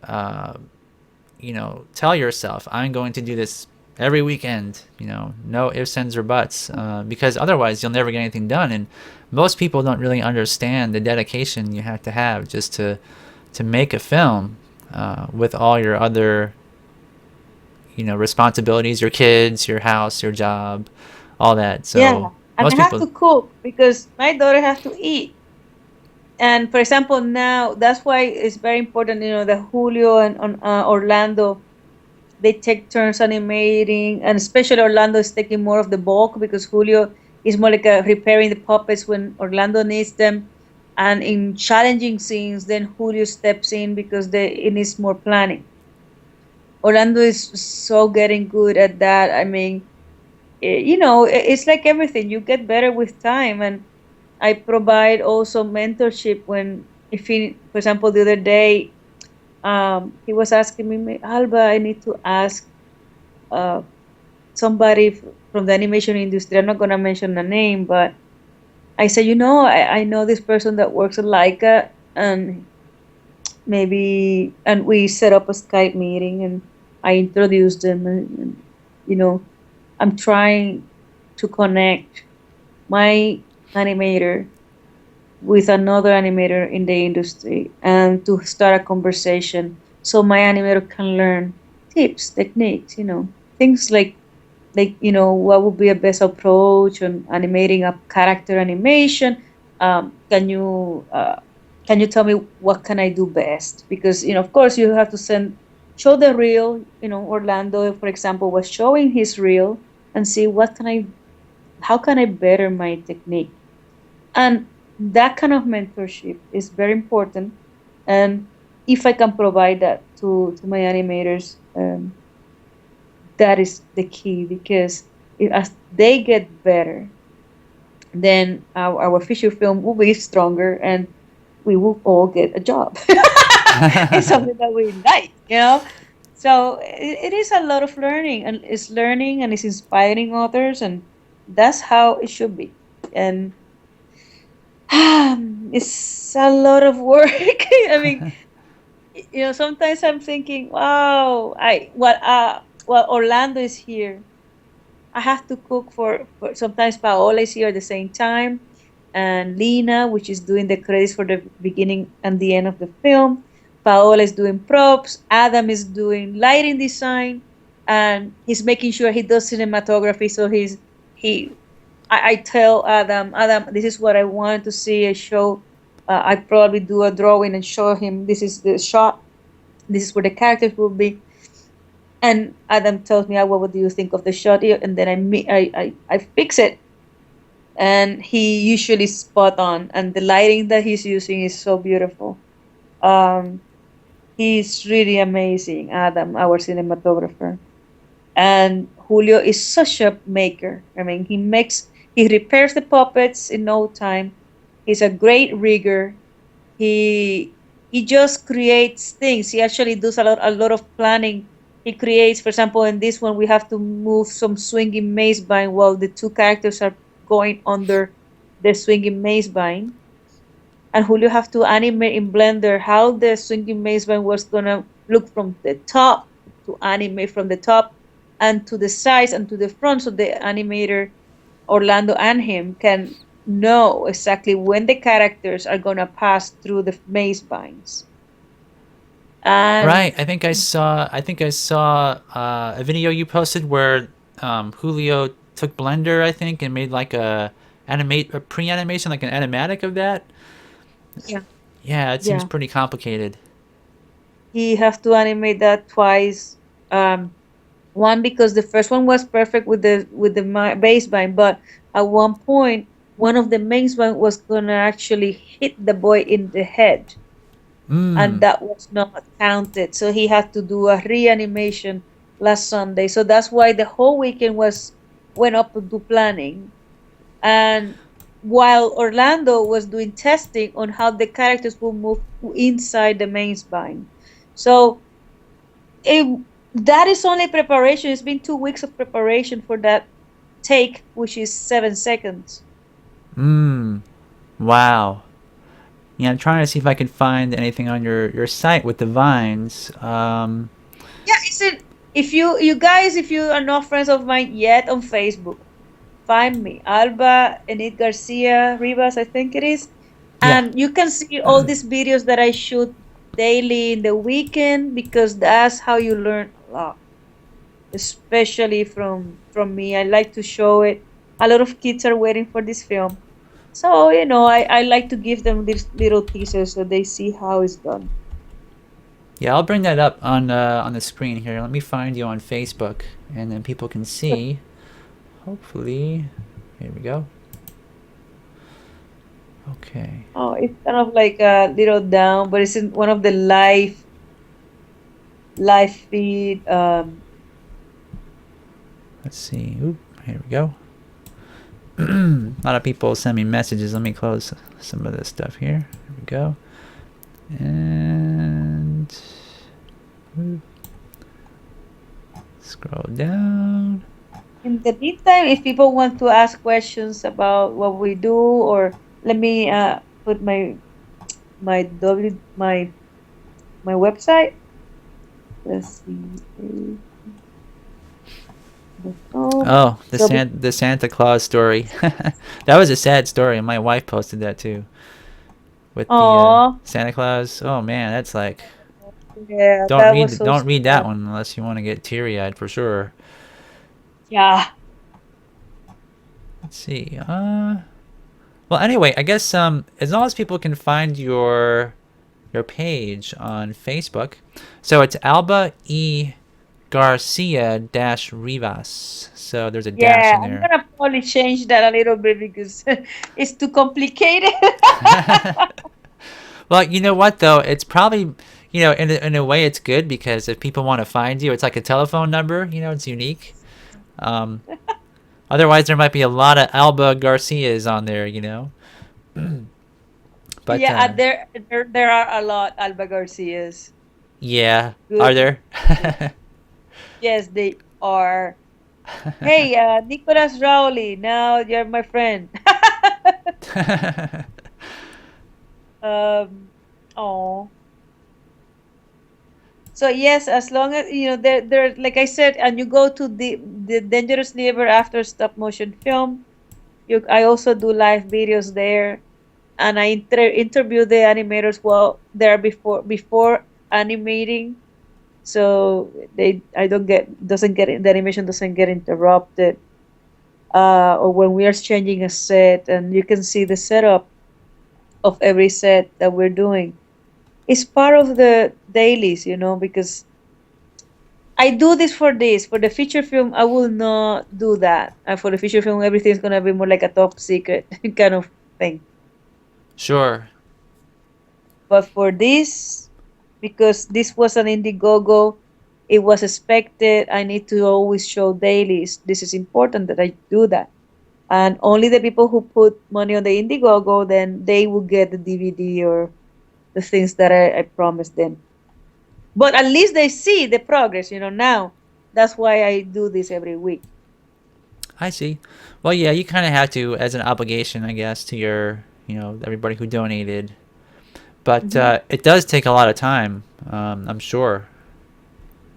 uh, tell yourself, I'm going to do this every weekend, no ifs, ands, or buts, because otherwise you'll never get anything done. And most people don't really understand the dedication you have to have just to make a film, with all your other, responsibilities, your kids, your house, your job, all that. Yeah, So and I most have people. to cook because my daughter has to eat. And for example, now that's why it's very important, that Julio and Orlando, they take turns animating, and especially Orlando is taking more of the bulk because Julio is more like repairing the puppets when Orlando needs them. And in challenging scenes, then Julio steps in because it needs more planning. Orlando is so getting good at that. I mean, it's like everything. You get better with time, and I provide also mentorship when, if he, for example, the other day, he was asking me, Alba, I need to ask uh, somebody from the animation industry. I'm not gonna mention the name, but I said, I know this person that works at Leica, and and we set up a Skype meeting, and I introduced them, and you know, I'm trying to connect my animator with another animator in the industry and to start a conversation so my animator can learn tips, techniques, things like what would be a best approach on animating a character animation. Um, can you uh, can you tell me what can I do best? Because of course you have to show the reel. Orlando, for example, was showing his reel and see how can I better my technique. And that kind of mentorship is very important. And if I can provide that to my animators, that is the key, because as they get better, then our feature film will be stronger, and we will all get a job. It's something that we like. So it is a lot of learning, and it's learning and it's inspiring others, and that's how it should be. And it's a lot of work. I mean, sometimes I'm thinking, wow, while Orlando is here, I have to cook for sometimes Paola is here at the same time, and Lena, which is doing the credits for the beginning and the end of the film. Paola is doing props. Adam is doing lighting design, and he's making sure he does cinematography. So he I tell Adam, this is what I wanted to see. I show. I probably do a drawing and show him this is the shot. This is where the characters will be. And Adam tells me, "What do you think of the shot?" And then I fix it, and he usually spot on. And the lighting that he's using is so beautiful. Um, he's really amazing, Adam, our cinematographer. And Julio is such a maker. I mean, he repairs the puppets in no time. He's a great rigger. He just creates things. He actually does a lot of planning. He creates, for example, in this one, we have to move some swinging maze vine while the two characters are going under the swinging maze vine. And Julio have to animate in Blender how the swinging maze vine was gonna look from the top, to animate from the top and to the sides and to the front, so the animator Orlando and him can know exactly when the characters are gonna pass through the maze vines. And Right. I think I saw a video you posted where Julio took Blender, I think, and made like a pre-animation, like an animatic of that. yeah, Yeah, it seems yeah. pretty complicated. he has to animate that twice. Um, one because the first one was perfect with the bass line, but at one point, one of the main line was gonna actually hit the boy in the head, and Mm. that was not counted. So he had to do a reanimation last Sunday. So that's why the whole weekend was went up to planning. And while Orlando was doing testing on how the characters will move inside the main spine. So it, that is only preparation. It's been 2 weeks of preparation for that take, which is 7 seconds. Mm. Wow. Yeah, I'm trying to see if I can find anything on your site with the vines. Yeah, is it? If you guys, if you are not friends of mine yet on Facebook, find me, Alba Enid Garcia Rivas, I think it is, Yeah. and you can see all these videos that I shoot daily in the weekend because that's how you learn a lot, especially from me. I like to show it. A lot of kids are waiting for this film, so I like to give them these little teasers so they see how it's done. Yeah, I'll bring that up on the screen here. Let me find you on Facebook, and then people can see. Hopefully, here we go. Okay. Oh, it's kind of like a little down, but it's in one of the live feed. Let's see. Oop, here we go. A lot of people send me messages. Let me close some of this stuff here. Here we go. And scroll down. In the meantime, if people want to ask questions about what we do, or let me put my website. Let's see. Oh, Oh, so The Santa Claus story. That was a sad story. My wife posted that too with the oh, Santa Claus. Oh man, that's like yeah, that was so don't read that sad. one unless you want to get teary eyed for sure. Yeah. Let's see. Well, anyway, I guess as long as people can find your page on Facebook, so it's Alba Garcia dash Rivas. So there's a dash Yeah, in I'm there. gonna probably change that a little bit because it's too complicated. Well, you know what though? It's probably in a way it's good because if people want to find you, it's like a telephone number. It's unique. Um, Otherwise, there might be a lot of Alba Garcias on there. But Yeah, there are a lot Alba Garcias. yeah, Good. are there? Yes, they are. Hey, Nicolas Rowley, now you're my friend. um, oh. So yes, as long as there, like I said, and you go to the Dangerous Neighbor after stop motion film. I also do live videos there, and I interview the animators while there before animating, so I don't get doesn't get the animation doesn't get interrupted. Or when we are changing a set, and you can see the setup of every set that we're doing. It's part of the dailies, because I do this for the feature film. I will not do that. For the feature film, everything's gonna be more like a top secret kind of thing. Sure. But for this, because this was an Indiegogo, it was expected. I need to always show dailies. This is important that I do that. And only the people who put money on the Indiegogo, then they will get the DVD or the things that I promised them. But at least they see the progress, now. That's why I do this every week. I see. Well, yeah, you kind of have to as an obligation, I guess, to everybody who donated. But Hmm. it does take a lot of time. I'm sure.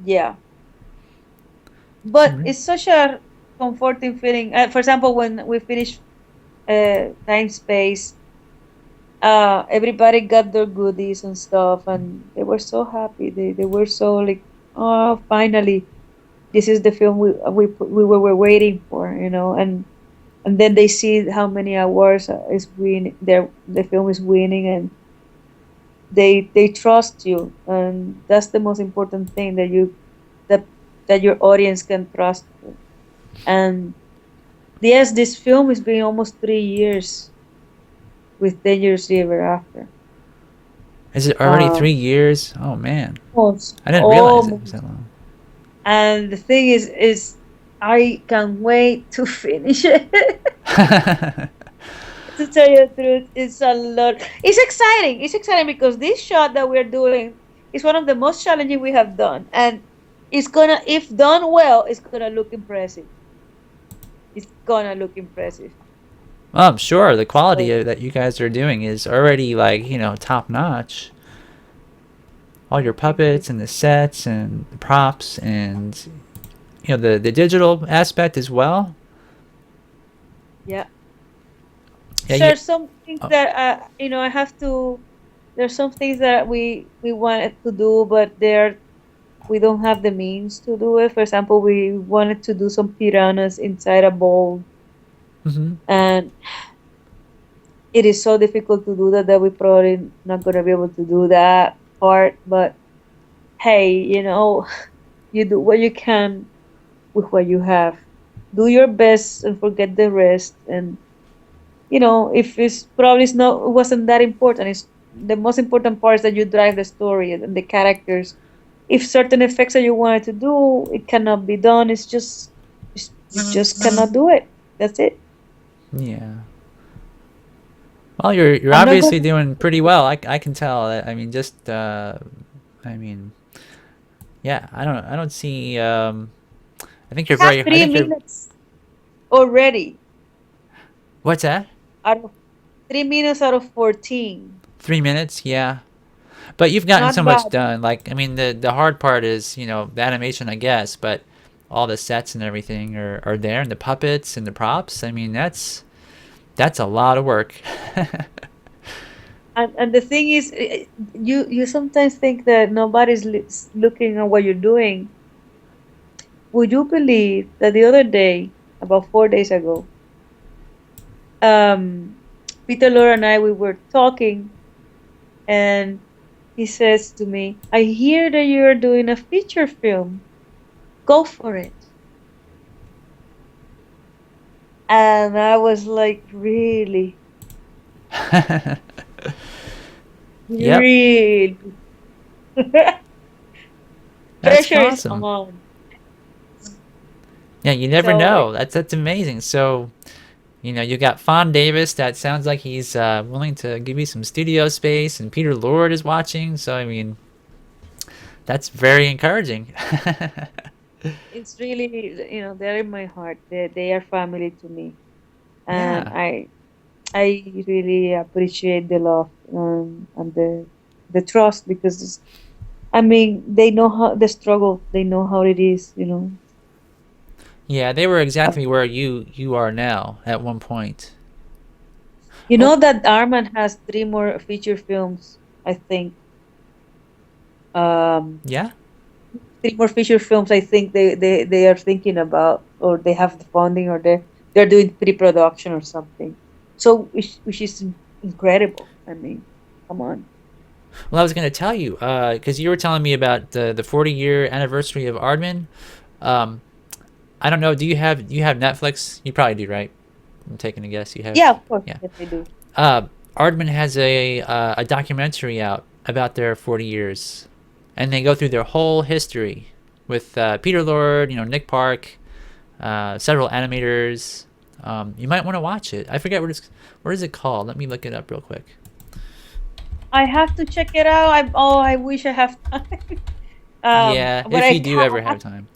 Yeah. So, But it's such a comforting feeling. For example, when we finish Time Space, everybody got their goodies and stuff, and they were so happy. They were so like, oh, finally, this is the film we were waiting for, and then they see how many awards is win the film is winning, and they trust you, and that's the most important thing, that that your audience can trust you. And yes, this film has been almost 3 years with Dangerous Ever After. Is it already Um, 3 years? Oh man, almost, I didn't realize it was almost. that long. And the thing is I can't wait to finish it. To tell you the truth, it's a lot. It's exciting. It's exciting because this shot that we're doing is one of the most challenging we have done, and it's gonna, if done well, it's gonna look impressive. It's gonna look impressive. Well, I'm sure the quality So that you guys are doing is already like top notch. All your thank you. puppets and the sets and the props and the digital aspect as well. Yeah. Yeah, There's some things oh, that I have to. There's some things that we wanted to do, but we don't have the means to do it. For example, we wanted to do some piranhas inside a bowl, hmm and it is so difficult to do that we probably not gonna be able to do that part. But hey, you do what you can with what you have. Do your best and forget the rest. And if it's probably it's not it wasn't that important. It's the most important part is that you drive the story and the characters. If certain effects that you wanted to do, it cannot be done. You just cannot do it. That's it. yeah. Well, you're I'm not obviously going. doing pretty well. I can tell. I mean, just I mean, yeah. I don't see. I think you're I have very. I three think you're. minutes already What's that? out of 3 minutes out of 14. 3 minutes? Yeah. But you've gotten so Not much bad. done. Like, I mean, the hard part is the animation, I guess. But all the sets and everything are there, and the puppets and the props. I mean, that's a lot of work. And the thing is, you sometimes think that nobody's looking at what you're doing. Would you believe that the other day, about 4 days ago, um, Peter, Laura, and I we were talking, and he says to me, "I hear that you're doing a feature film. Go for it." And I was like, "Really, Yep. really?" That's Pressure is awesome. on. Yeah, you never So know. That's amazing. So, you got Fawn Davis. That sounds like he's willing to give you some studio space, and Peter Lord is watching. So, I mean, that's very encouraging. it's really, they're in my heart. They are family to me, and Yeah. I really appreciate the love, and the trust, because I mean, they know how the struggle. They know how it is. Yeah, they were Uh, exactly where you are now at one point. You Oh, know that Arman has three more feature films. I think. Um, yeah? Three more feature films. I think they are thinking about, or they have the funding, or they're doing pre-production or something. So which is incredible. I mean, come on. Well, I was going to tell you, because you were telling me about the 40-year anniversary of Aardman. Um, I don't know. Do you have Netflix? You probably do, right? I'm taking a guess. You have, Yeah, of course. yeah. Yes, I do. Aardman has a documentary out about their 40 years, and they go through their whole history with Peter Lord, Nick Park, several animators. You might want to watch it. I forget what is it called. Let me look it up real quick. I have to check it out. I wish I have time. Yeah, But if you do ever have time.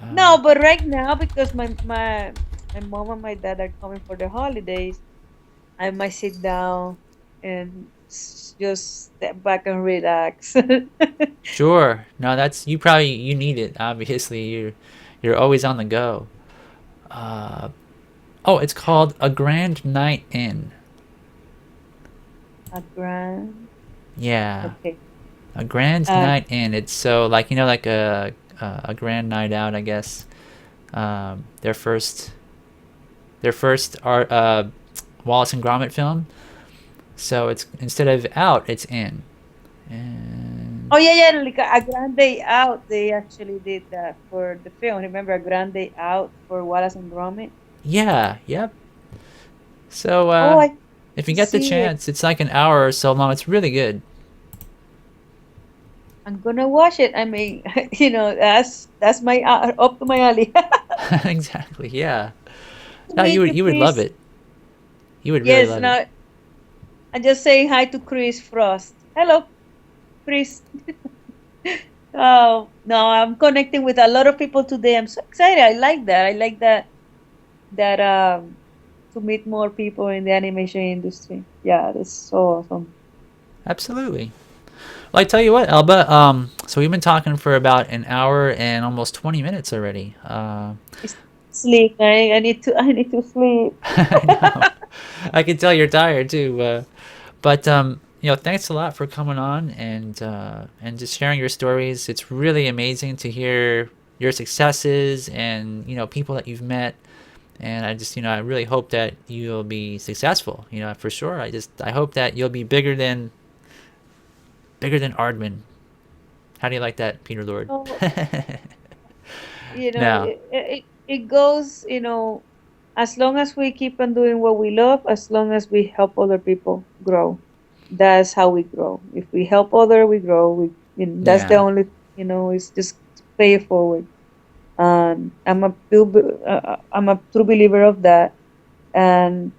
no, but right now, because my mom and my dad are coming for the holidays, I might sit down and just step back and relax. Sure. No, you need it. Obviously, you're always on the go. Uh, oh, it's called A Grand Night In. A grand. Yeah, Okay. A Grand Uh, Night In. It's so like like a grand night out, I guess. Their first art Wallace and Gromit film. So it's instead of out, it's in. And Oh yeah, yeah, like a Grande Out. They actually did that for the film. Remember a Grande Out for Wallace and Gromit? yeah, yep. So Oh, I if you get the see it. chance, it's like an hour or so long. It's really good. I'm gonna watch it. I mean, that's my up to my alley. Exactly. Yeah. To No, meet you, you would love Chris. it. You would really Yes, love it. no, I'm just saying hi to Chris Frost. Hello, Chris. Oh no, I'm connecting with a lot of people today. I'm so excited. I like that. I like that to meet more people in the animation industry. Yeah, that's so awesome. Absolutely. Well, I tell you what, Alba. So we've been talking for about an hour and almost 20 minutes already. It's sleep. I need to sleep. I know. I can tell you're tired too. But thanks a lot for coming on and just sharing your stories. It's really amazing to hear your successes and people that you've met. And I just I really hope that you'll be successful. For sure. I hope that you'll be bigger than Ardman. How do you like that, Peter Lord? So, Now, it goes, as long as we keep on doing what we love, as long as we help other people grow, that's how we grow. If we help other, we grow. That's the yeah, only, it's just pay it forward. And I'm a true believer of that. And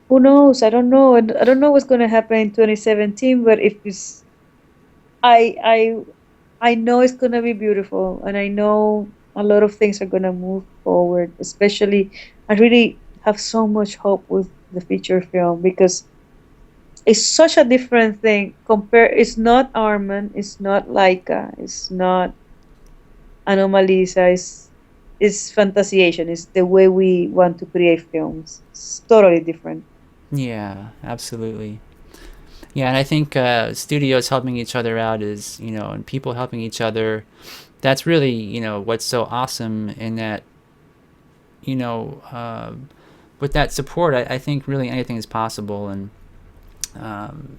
who knows? I don't know. I don't know what's going to happen in 2017, but if it's, I, I, I know it's going to be beautiful, and I know a lot of things are going to move forward. Especially, I really have so much hope with the feature film because it's such a different thing. It's not Arman, it's not Laika, it's not Anomalisa, it's Fantasiation. It's the way we want to create films. It's totally different. yeah, absolutely. Yeah, and I think studios helping each other out is and people helping each other. That's really what's so awesome in that you know with that support. I think really anything is possible, and um,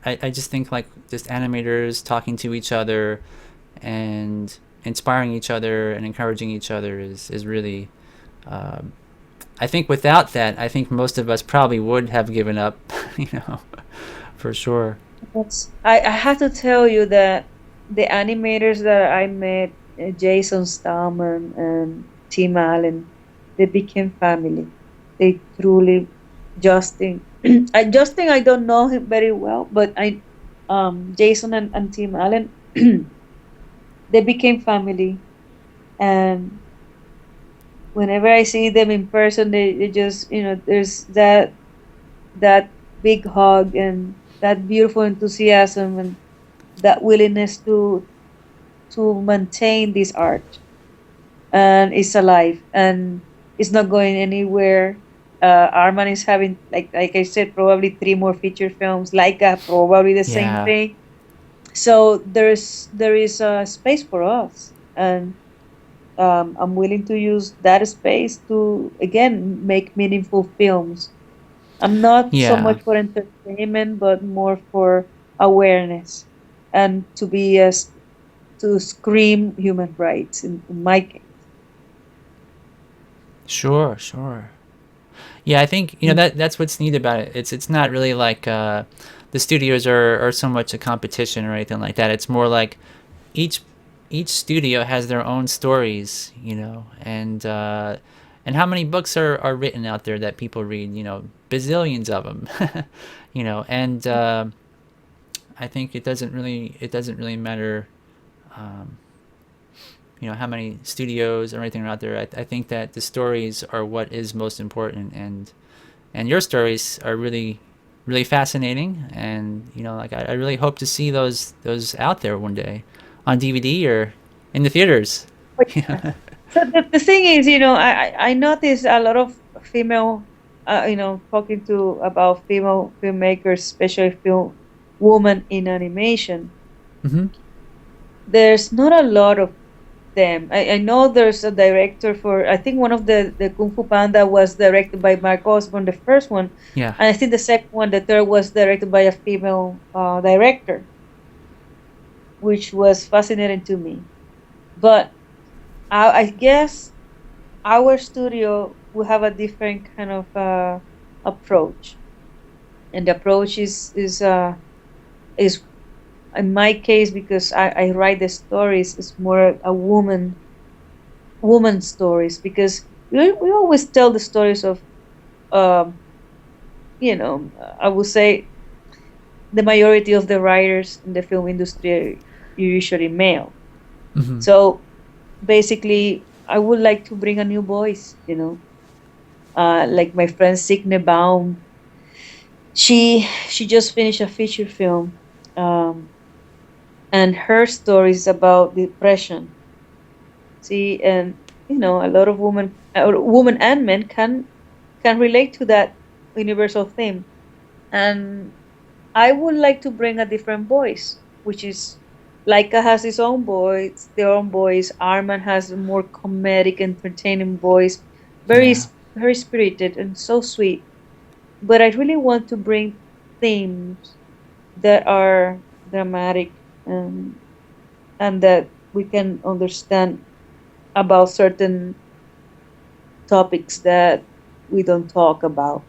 I just think like just animators talking to each other and inspiring each other and encouraging each other is really. Um, I think without that, I think most of us probably would have given up, you know, for sure. I have to tell you that the animators that I met, Jason Stallman and Tim Allen, they became family. They truly, Justin, Justin, I don't know him very well, but Jason and Tim Allen, they became family. And whenever I see them in person, they just, there's that big hug and that beautiful enthusiasm and that willingness to maintain this art, and it's alive and it's not going anywhere. Arman is having, like I said, probably three more feature films. Laika probably the same Yeah, thing. So there is a space for us, and I'm willing to use that space to again make meaningful films. I'm not so yeah, much for entertainment, but more for awareness and to scream human rights in my case. sure, sure. Yeah, I think Mm. that's what's neat about it. It's not really like the studios are so much a competition or anything like that. It's more like each each studio has their own stories, and how many books are written out there that people read, bazillions of them, and I think it doesn't really matter, um, how many studios or anything are out there. I think that the stories are what is most important, and your stories are really really fascinating, and like I really hope to see those out there one day on DVD or in the theaters. But yeah. So the thing is, I notice a lot of female, talking to about female filmmakers, especially film women in animation. Hmm. There's not a lot of them. I know there's a director for, I think one of the Kung Fu Panda was directed by Mark Osborne, the first one. Yeah. And I think the second one, the third, was directed by a female director, which was fascinating to me. But I guess our studio will have a different kind of approach. And the approach is in my case, because I write the stories, is more a woman stories, because we always tell the stories of um I would say the majority of the writers in the film industry are usually male. Hmm. So basically I would like to bring a new voice, like my friend Signe Baum. She just finished a feature film, um and her story is about depression. See, and a lot of women and men can relate to that universal theme. And I would like to bring a different voice, which is Laika has his own voice, their own voice. Arman has a more comedic, entertaining voice, Yeah. very spirited and so sweet. But I really want to bring themes that are dramatic, and that we can understand about certain topics that we don't talk about.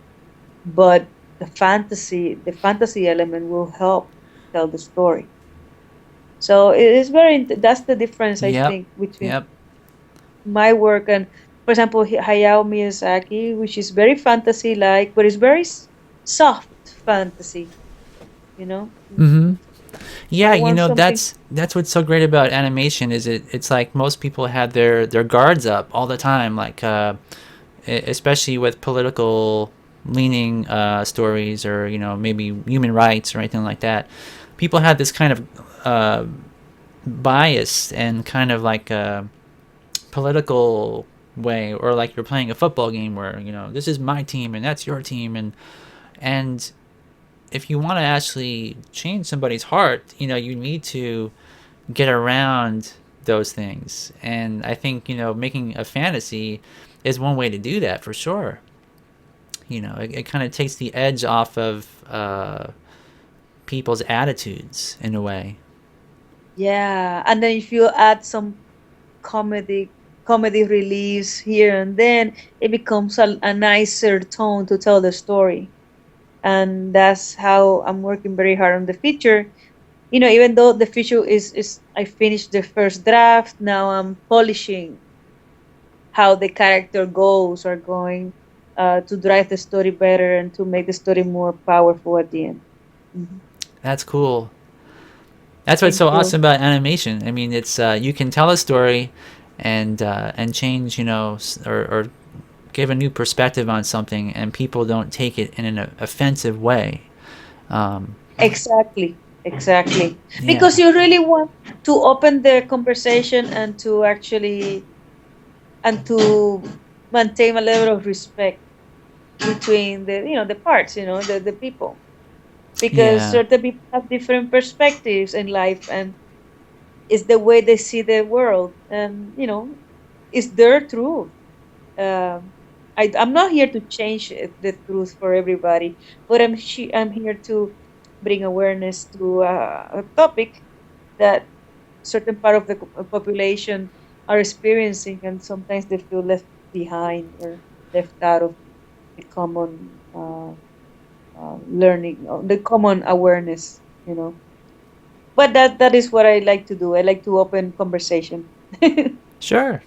But the fantasy element will help tell the story. So it is that's the difference, I Yep. think, between Yep. my work and, for example, Hayao Miyazaki, which is very fantasy like, but it's very soft fantasy. You know, Hmm. Yeah, I want something. that's what's so great about animation is it's like most people had their guards up all the time, like especially with political leaning stories, or maybe human rights or anything like that. People had this kind of bias and kind of like a political way, or like you're playing a football game where this is my team and that's your team, and if you want to actually change somebody's heart, you need to get around those things. And I think making a fantasy is one way to do that for sure. It kind of takes the edge off of people's attitudes in a way. Yeah, and then if you add some comedy comedy reliefs here and then, it becomes a nicer tone to tell the story. And that's how I'm working very hard on the feature. Even though the feature is I finished the first draft, now I'm polishing how the character goals are going, to drive the story better and to make the story more powerful at the end. Mhm. That's cool. That's what's Thank so you. awesome about animation. I mean, it's you can tell a story and change, or give a new perspective on something, and people don't take it in an offensive way. Um, Exactly, exactly. Because yeah. you really want to open the conversation and to maintain a level of respect between the parts, the people, because Yeah. certain people have different perspectives in life, and it's the way they see the world, and it's their truth. I'm not here to change the truth for everybody, but I'm here to bring awareness to a topic that certain part of the population are experiencing, and sometimes they feel left behind or left out of the common learning, the common awareness. But that is what I like to do. I like to open conversation. Sure.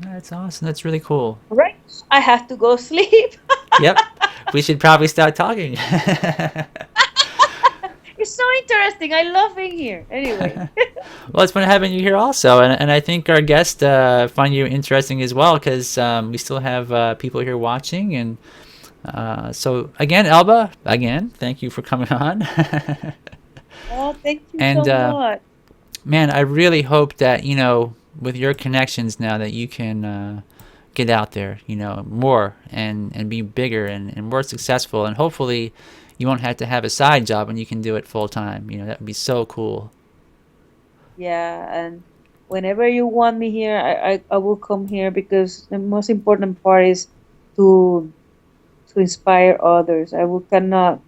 That's awesome. That's really cool. Right, I have to go sleep. Yep. We should probably start talking. It's so interesting. I love being here. Anyway. Well, it's fun having you here also, and I think our guests find you interesting as well, because we still have people here watching, and so again, Alba, again, thank you for coming on. Oh, thank you And so much. man, I really hope that with your connections now, that you can get out there, more, and be bigger, and more successful, and hopefully you won't have to have a side job and you can do it full time. That would be so cool. Yeah, and Whenever you want me here, I will come here because the most important part is to inspire others. I cannot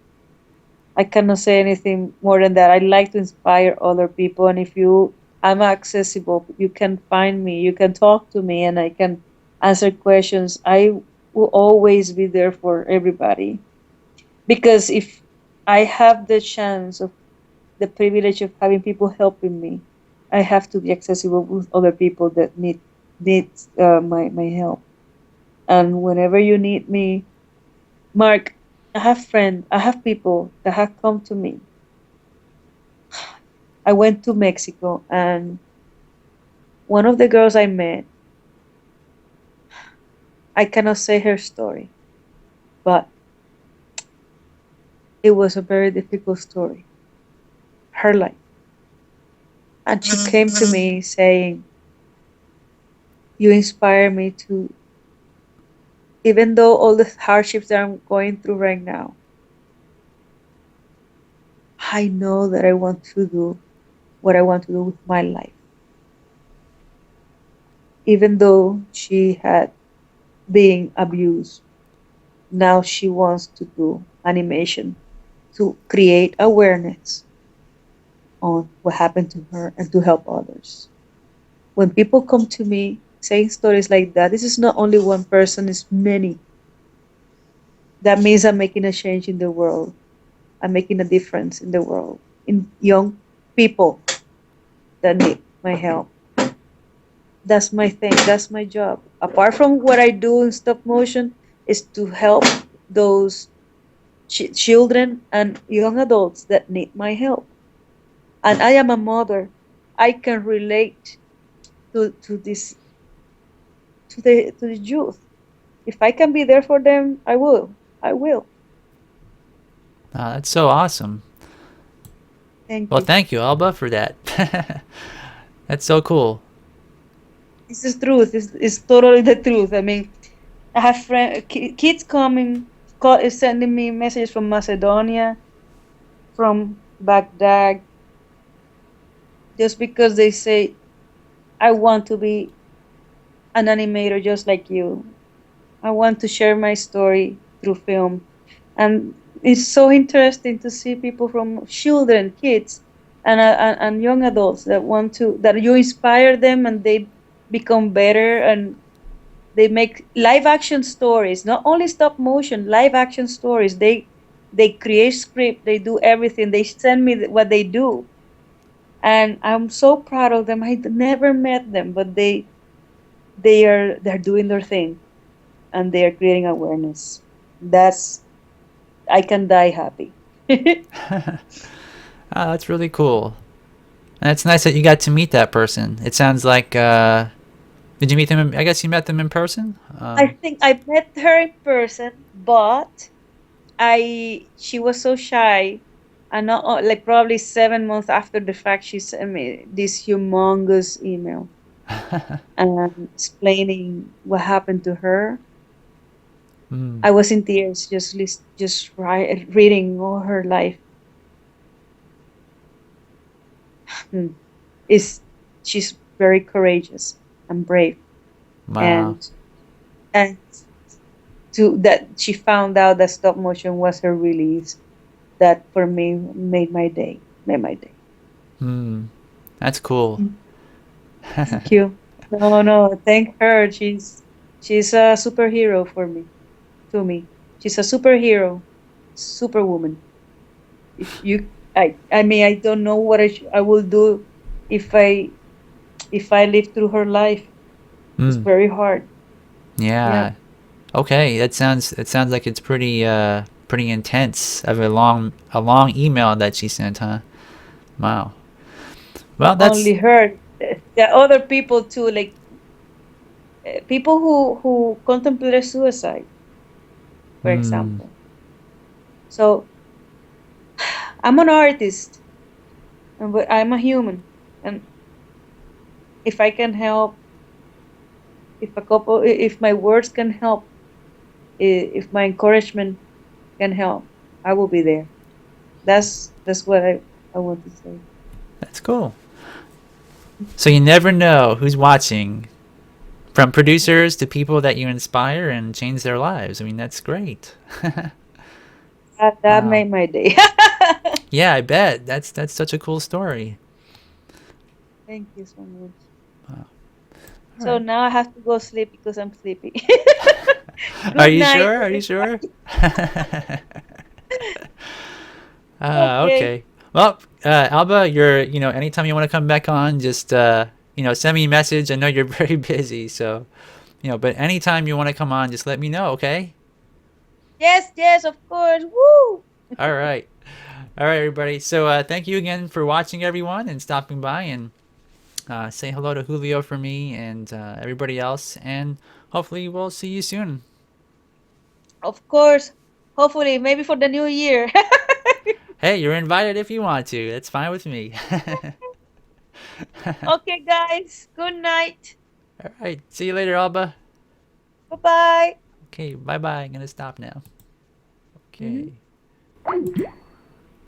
say anything more than that. I like to inspire other people, and if you I'm accessible, you can find me, you can talk to me, and I can answer questions. I will always be there for everybody because if I have the chance of the privilege of having people helping me, I have to be accessible with other people that need my help. And whenever you need me, Mark, I have people that have come to me. I went to Mexico, and one of the girls I met, I cannot say her story, but it was a very difficult story, her life. And she came to me saying, "You inspire me to, even though all the hardships that I'm going through right now, I know that I want to do what I want to do with my life." Even though she had been abused, now she wants to do animation to create awareness on what happened to her and to help others. When people come to me saying stories like that, this is not only one person, it's many. That means I'm making a change in the world. I'm making a difference in the world, in young people that need my help. That's my thing. That's my job. Apart from what I do in stop motion, is to help those children and young adults that need my help. And I am a mother. I can relate to this to the youth. If I can be there for them, I will. I will. That's so awesome. Thank Well, you. thank you, Alba, for that. That's so cool. This is truth. It's totally the truth. I mean, I have kids coming, sending me messages from Macedonia, from Baghdad, just because they say, "I want to be an animator just like you. I want to share my story through film." And it's so interesting to see people from children, kids, and young adults that want to that you inspire them and they become better and they make live action stories, not only stop motion, live action stories. They create script, they do everything. They send me what they do, and I'm so proud of them. I never met them, but they're doing their thing and they are creating awareness. That's I can die happy. That's really cool. And it's nice that you got to meet that person. It sounds like, did you meet them? I guess you met them in person? I think I met her in person, but I she was so shy, and not like probably 7 months after the fact, she sent me this humongous email and explaining what happened to her. Mm, I was in tears just reading all her life. Hmm. Is She's very courageous and brave, wow. and and to that she found out that stop motion was her release. That for me made my day. Made my day. Mm, that's cool. Mm. Thank you. No, no, thank her. She's a superhero for me. To me, she's a superhero, superwoman. If you, I mean, I don't know what I will do if I live through her life. It's Mm, very hard. Yeah, yeah. Okay, it sounds like it's pretty intense of a long email that she sent, huh? Wow. Well, not that's only her. There are other people too, like people who contemplated suicide, for mm, example. So I'm an artist, but I'm a human, and if I can help, if my words can help, if my encouragement can help, I will be there. That's what I want to say. that's cool. So you never know who's watching, from producers to people that you inspire and change their lives. I mean, that's great. That Wow. made my day. Yeah, I bet. That's such a cool story. Thank you so much. Wow. All So right. now I have to go sleep because I'm sleepy. Are Good you night, sure? Are you sure? everybody. Okay. Okay. Well, Alba, anytime you want to come back on, just send me a message. I know you're very busy, so but anytime you want to come on, just let me know, okay? Yes, yes, of course. Woo! All right. All right, everybody. So thank you again for watching, everyone, and stopping by, and say hello to Julio for me and everybody else, and hopefully we'll see you soon. Of course. Hopefully, maybe for the new year. Hey, you're invited if you want to. That's fine with me. Okay, guys. Good night. All right. See you later, Alba. Bye bye. Okay. Bye bye. I'm gonna stop now. Mhm. Okay.